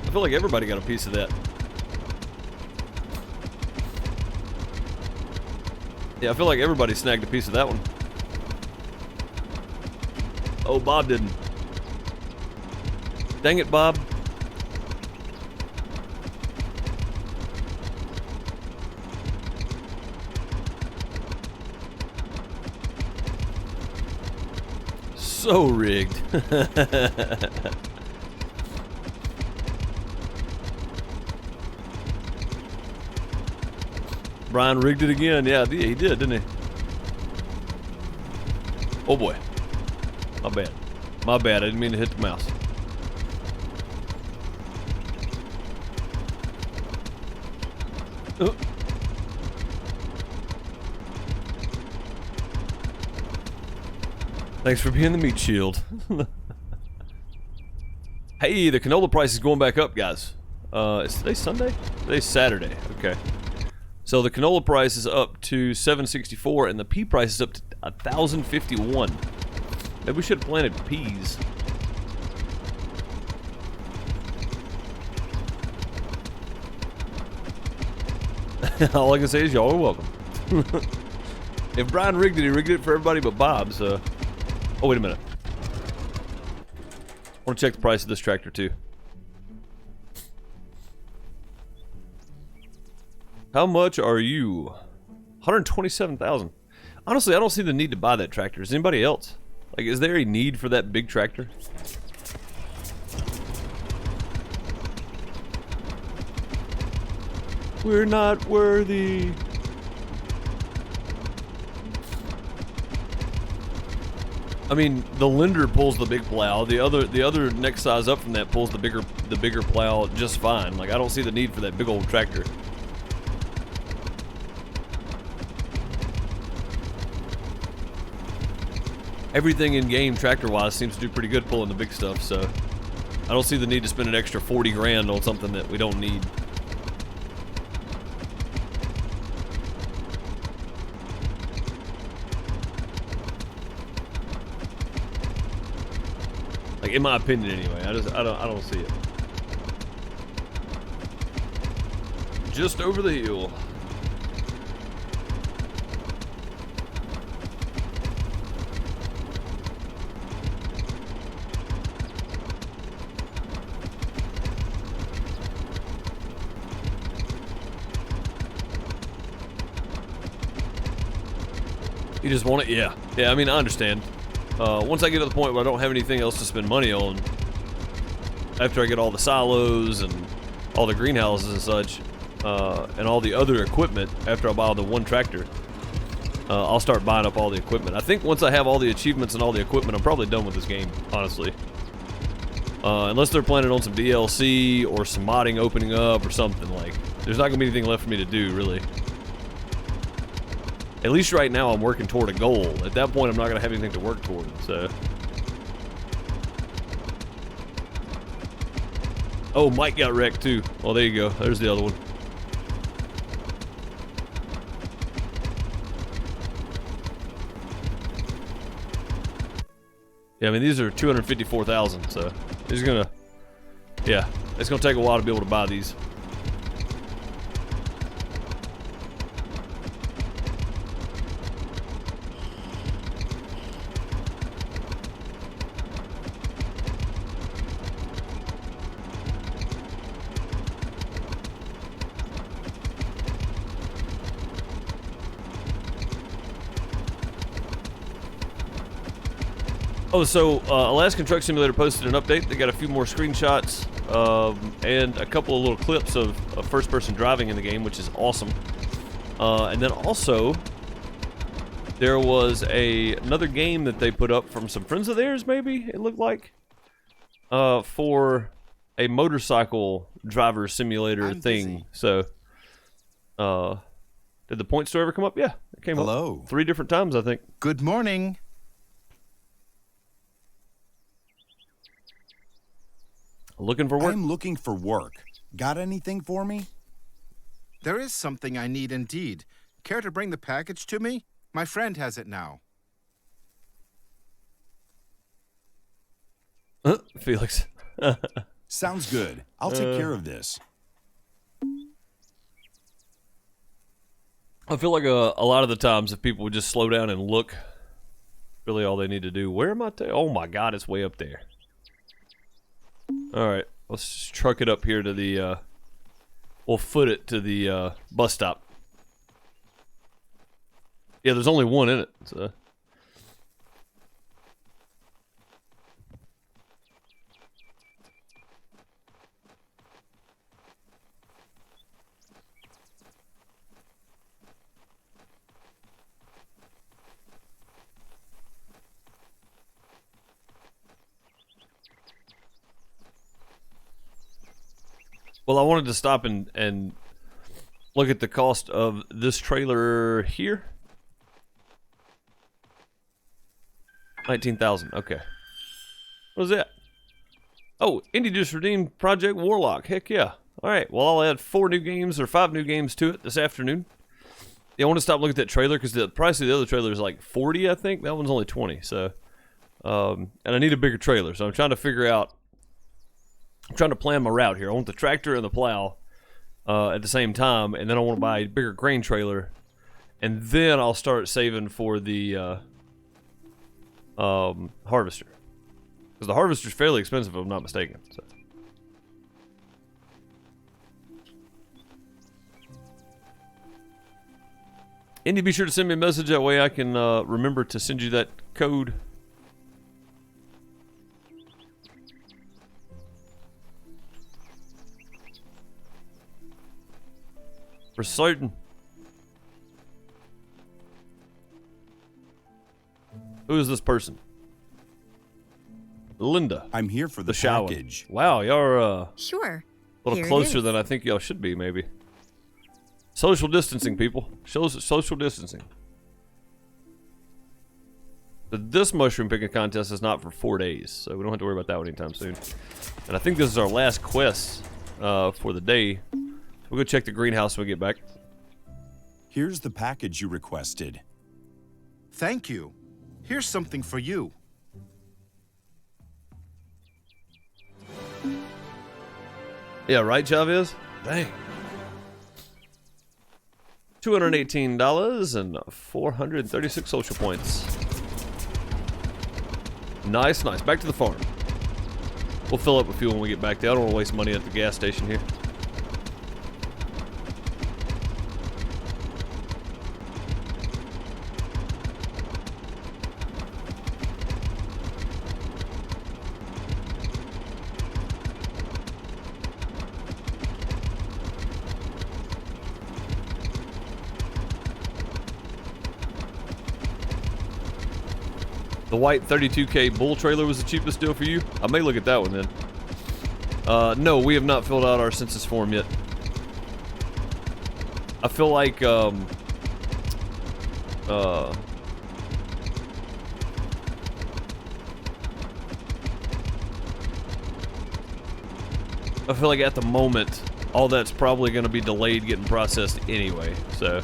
I feel like everybody got a piece of that. Yeah, I feel like everybody snagged a piece of that one. Oh, Bob didn't. Dang it, Bob. So rigged. Brian rigged it again. Yeah, he did, didn't he? Oh boy. My bad. My bad. I didn't mean to hit the mouse. Oh. Thanks for being the meat shield. Hey, the canola price is going back up, guys. Is today Sunday? Today's Saturday. Okay. So the canola price is up to $7.64 and the pea price is up to $1,051. Maybe we should have planted peas. All I can say is y'all are welcome. If Brian rigged it, he rigged it for everybody but Bob, so... Oh, wait a minute. I want to check the price of this tractor, too. How much are you? $127,000. Honestly, I don't see the need to buy that tractor. Is anybody else? Like, is there a need for that big tractor? We're not worthy. I mean, the lender pulls the big plow. The other next size up from that pulls the bigger plow just fine. Like, I don't see the need for that big old tractor. Everything in game tractor-wise seems to do pretty good pulling the big stuff, so I don't see the need to spend an extra 40 grand on something that we don't need. Like, in my opinion, anyway. I don't see it. Just over the hill. You just want it? Yeah. Yeah, I mean, I understand. Once I get to the point where I don't have anything else to spend money on, after I get all the silos and all the greenhouses and such, and all the other equipment, after I buy the one tractor, I'll start buying up all the equipment. I think once I have all the achievements and all the equipment, I'm probably done with this game, honestly. Unless they're planning on some DLC or some modding opening up or something. Like, there's not gonna be anything left for me to do, really. At least right now I'm working toward a goal. At that point I'm not gonna have anything to work toward, so. Oh, Mike got wrecked too. Oh, there you go. There's the other one. Yeah, I mean, these are 254,000, so it's gonna, yeah, it's gonna take a while to be able to buy these. Oh, so Alaskan Truck Simulator posted an update. They got a few more screenshots and a couple of little clips of first-person driving in the game, which is awesome. And then also, there was another game that they put up from some friends of theirs, maybe, it looked like, for a motorcycle driver simulator thing. So, did the point store ever come up? Yeah, it came up 3 different times, I think. Good morning. Looking for work? I'm looking for work. Got anything for me? There is something I need indeed. Care to bring the package to me? My friend has it now. Felix. Sounds good. I'll take care of this. I feel like a lot of the times if people would just slow down and look, really all they need to do. Where am I? Oh my God, it's way up there. Alright, let's just truck it up here to the, we'll foot it to the, bus stop. Yeah, there's only one in it, so. Well, I wanted to stop and look at the cost of this trailer here. 19,000. Okay. What was that? Oh, Indie just redeemed Project Warlock. Heck yeah. All right. Well, I'll add 4 new games or 5 new games to it this afternoon. Yeah, I want to stop looking at that trailer because the price of the other trailer is like 40, I think. That one's only 20. So, and I need a bigger trailer. So I'm trying to figure out. I'm trying to plan my route here. I want the tractor and the plow at the same time, and then I want to buy a bigger grain trailer, and then I'll start saving for the harvester, because the harvester's fairly expensive if I'm not mistaken. So. Indy, be sure to send me a message, that way I can remember to send you that code. For certain. Who is this person? Linda. I'm here for the shower. package. Wow, y'all are Sure. a little Here it closer is. than I think y'all should be, maybe. Social distancing, people. Shows social distancing. But this mushroom picking contest is not for 4 days, so we don't have to worry about that one anytime soon. And I think this is our last quest for the day. We'll go check the greenhouse when we get back. Here's the package you requested. Thank you. Here's something for you. Yeah, right, Chavez? Dang. $218 and 436 social points. Nice, nice. Back to the farm. We'll fill up with fuel when we get back there. I don't want to waste money at the gas station here. The white 32K bull trailer was the cheapest deal for you? I may look at that one then. No, we have not filled out our census form yet. I feel like, I feel like at the moment, all that's probably going to be delayed getting processed anyway, so.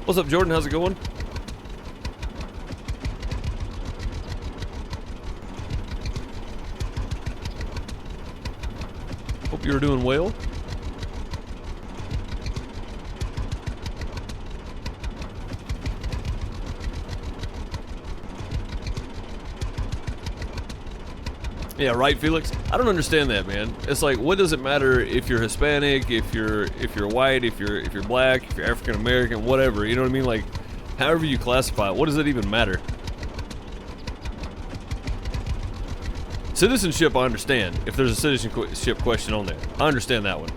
What's up, Jordan? How's it going? Hope you're doing well. Yeah, right, Felix? I don't understand that, man. It's like, what does it matter if you're Hispanic, if you're white, if you're black, if you're African American, whatever, you know what I mean? Like, however you classify it, what does it even matter? Citizenship, I understand. If there's a citizenship question on there, I understand that one.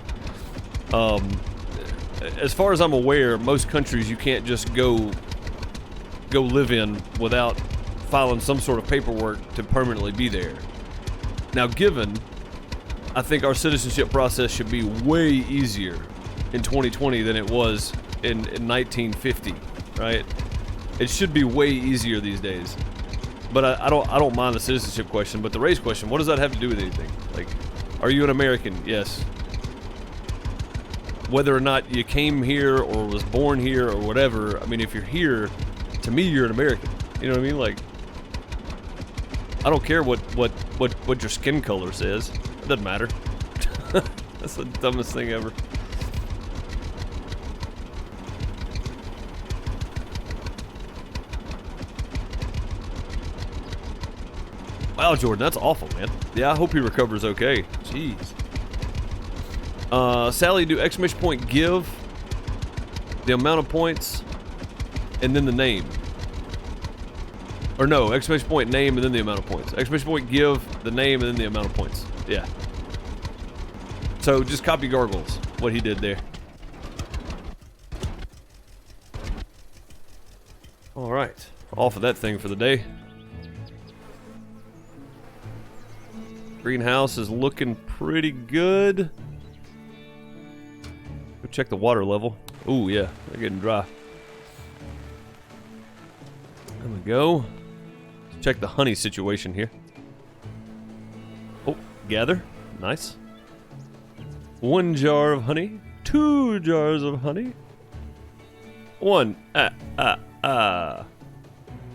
As far as I'm aware, most countries you can't just go live in without filing some sort of paperwork to permanently be there. Now, given, I think our citizenship process should be way easier in 2020 than it was in 1950, right? It should be way easier these days. But I don't mind the citizenship question, but the race question, what does that have to do with anything? Like, are you an American? Yes. Whether or not you came here or was born here or whatever, I mean, if you're here, to me, you're an American. You know what I mean? Like, I don't care what your skin color says. It doesn't matter. That's the dumbest thing ever. Wow, Jordan, that's awful, man. Yeah, I hope he recovers okay. Jeez. Sally, do exclamation point give, the amount of points, and then the name. Or no, exclamation point name and then the amount of points. Exclamation point give, the name, and then the amount of points. Yeah. So just copy Gargles, what he did there. Alright, off of that thing for the day. Greenhouse is looking pretty good. Go check the water level. Ooh, yeah, they're getting dry. There we go. Check the honey situation here. Oh, gather. Nice. 1 jar of honey. 2 jars of honey. 1.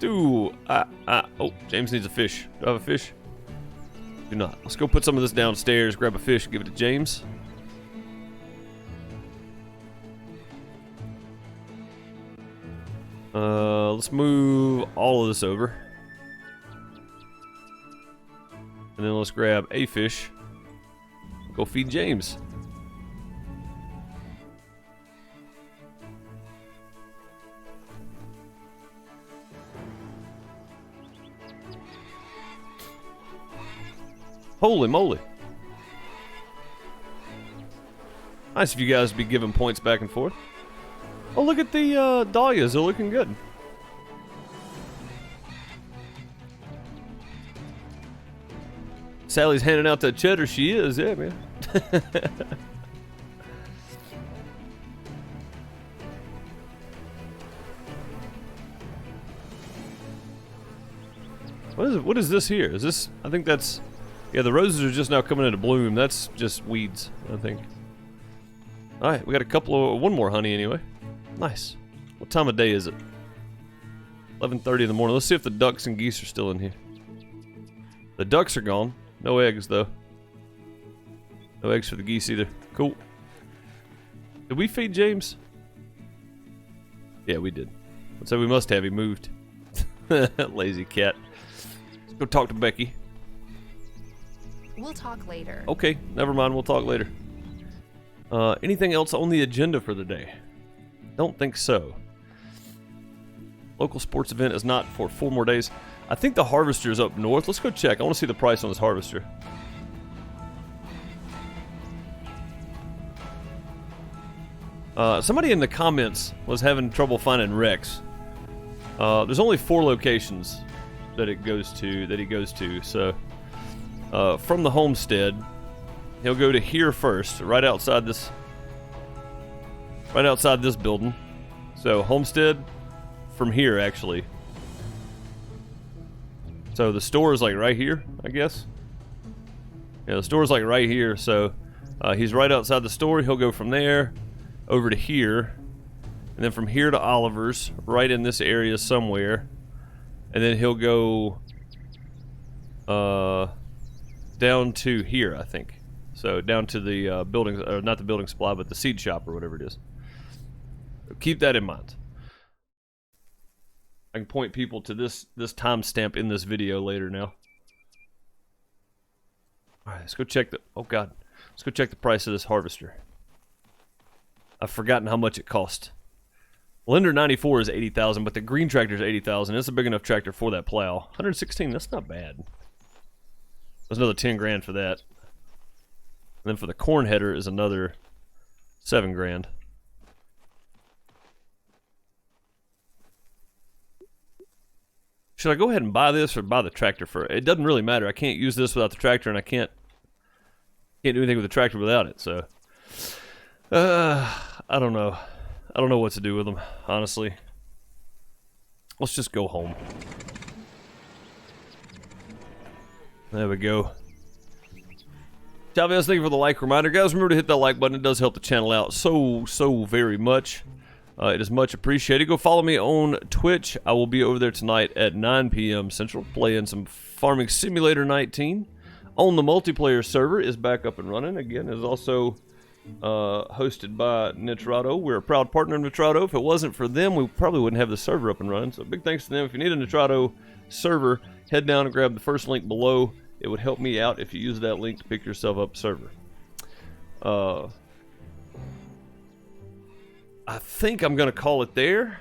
2. Oh, James needs a fish. Do I have a fish? Do not. Let's go put some of this downstairs, grab a fish, give it to James. Let's move all of this over. And then let's grab a fish. Go feed James. Holy moly. Nice of you guys to be giving points back and forth. Oh, look at the dahlias. They're looking good. Sally's handing out that cheddar. She is, yeah, man. What is this here? Is this, I think that's, yeah, the roses are just now coming into bloom. That's just weeds, I think. Alright, we got one more honey anyway. Nice. What time of day is it? 11:30 in the morning. Let's see if the ducks and geese are still in here. The ducks are gone. No eggs, though. No eggs for the geese either. Cool. Did we feed James? Yeah, we did. So we must have. He moved. Lazy cat. Let's go talk to Becky. We'll talk later. Okay, never mind. We'll talk later. Anything else on the agenda for the day? Don't think so. Local sports event is not for 4 more days. I think the harvester is up north. Let's go check. I want to see the price on this harvester. Somebody in the comments was having trouble finding Rex. There's only 4 locations that he goes to. So from the homestead, he'll go to here first, right outside this building. So homestead from here, actually. So the store is like right here, I guess. Yeah, the store is like right here. So he's right outside the store. He'll go from there over to here, and then from here to Oliver's, right in this area somewhere, and then he'll go down to here, I think. So down to the building, or not the building supply, but the seed shop or whatever it is. Keep that in mind. I can point people to this timestamp in this video later now. All right, let's go check the. Oh God, let's go check the price of this harvester. I've forgotten how much it cost. Lender 94 is 80,000, but the green tractor is 80,000. It's a big enough tractor for that plow. 116, that's not bad. There's another 10 grand for that. And then for the corn header is another 7 grand. Should I go ahead and buy this or buy the tractor for it? It doesn't really matter. I can't use this without the tractor, and I can't do anything with the tractor without it, so I don't know. I don't know what to do with them, honestly. Let's just go home. There we go. Chavez, thank you for the like reminder. Guys, remember to hit that like button. It does help the channel out so very much. It is much appreciated. Go follow me on Twitch. I will be over there tonight at 9 p.m. Central playing some Farming Simulator 19. On the multiplayer server is back up and running. Again, is also hosted by Nitrado. We're a proud partner of Nitrado. If it wasn't for them, we probably wouldn't have the server up and running. So big thanks to them. If you need a Nitrado server, head down and grab the first link below. It would help me out if you use that link to pick yourself up a server. I think I'm going to call it there.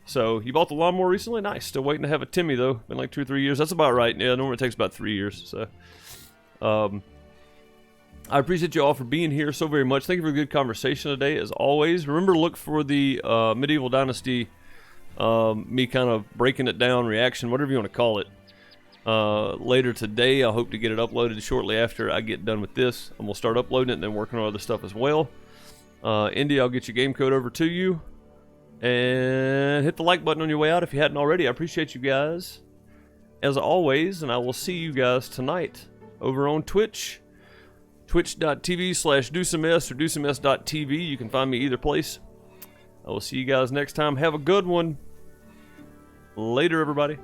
So, you bought the lawnmower recently? Nice. Still waiting to have a Timmy, though. Been like 2 or 3 years. That's about right. Yeah, normally it takes about 3 years. So, I appreciate you all for being here so very much. Thank you for a good conversation today, as always. Remember to look for the Medieval Dynasty, me kind of breaking it down, reaction, whatever you want to call it. Later today, I hope to get it uploaded shortly after I get done with this. And we'll start uploading it and then working on other stuff as well. Indy, I'll get your game code over to you. And hit the like button on your way out if you hadn't already. I appreciate you guys, as always. And I will see you guys tonight over on Twitch. Twitch.tv/DuSomeS or DuSomeS.tv. You can find me either place. I will see you guys next time. Have a good one. Later, everybody.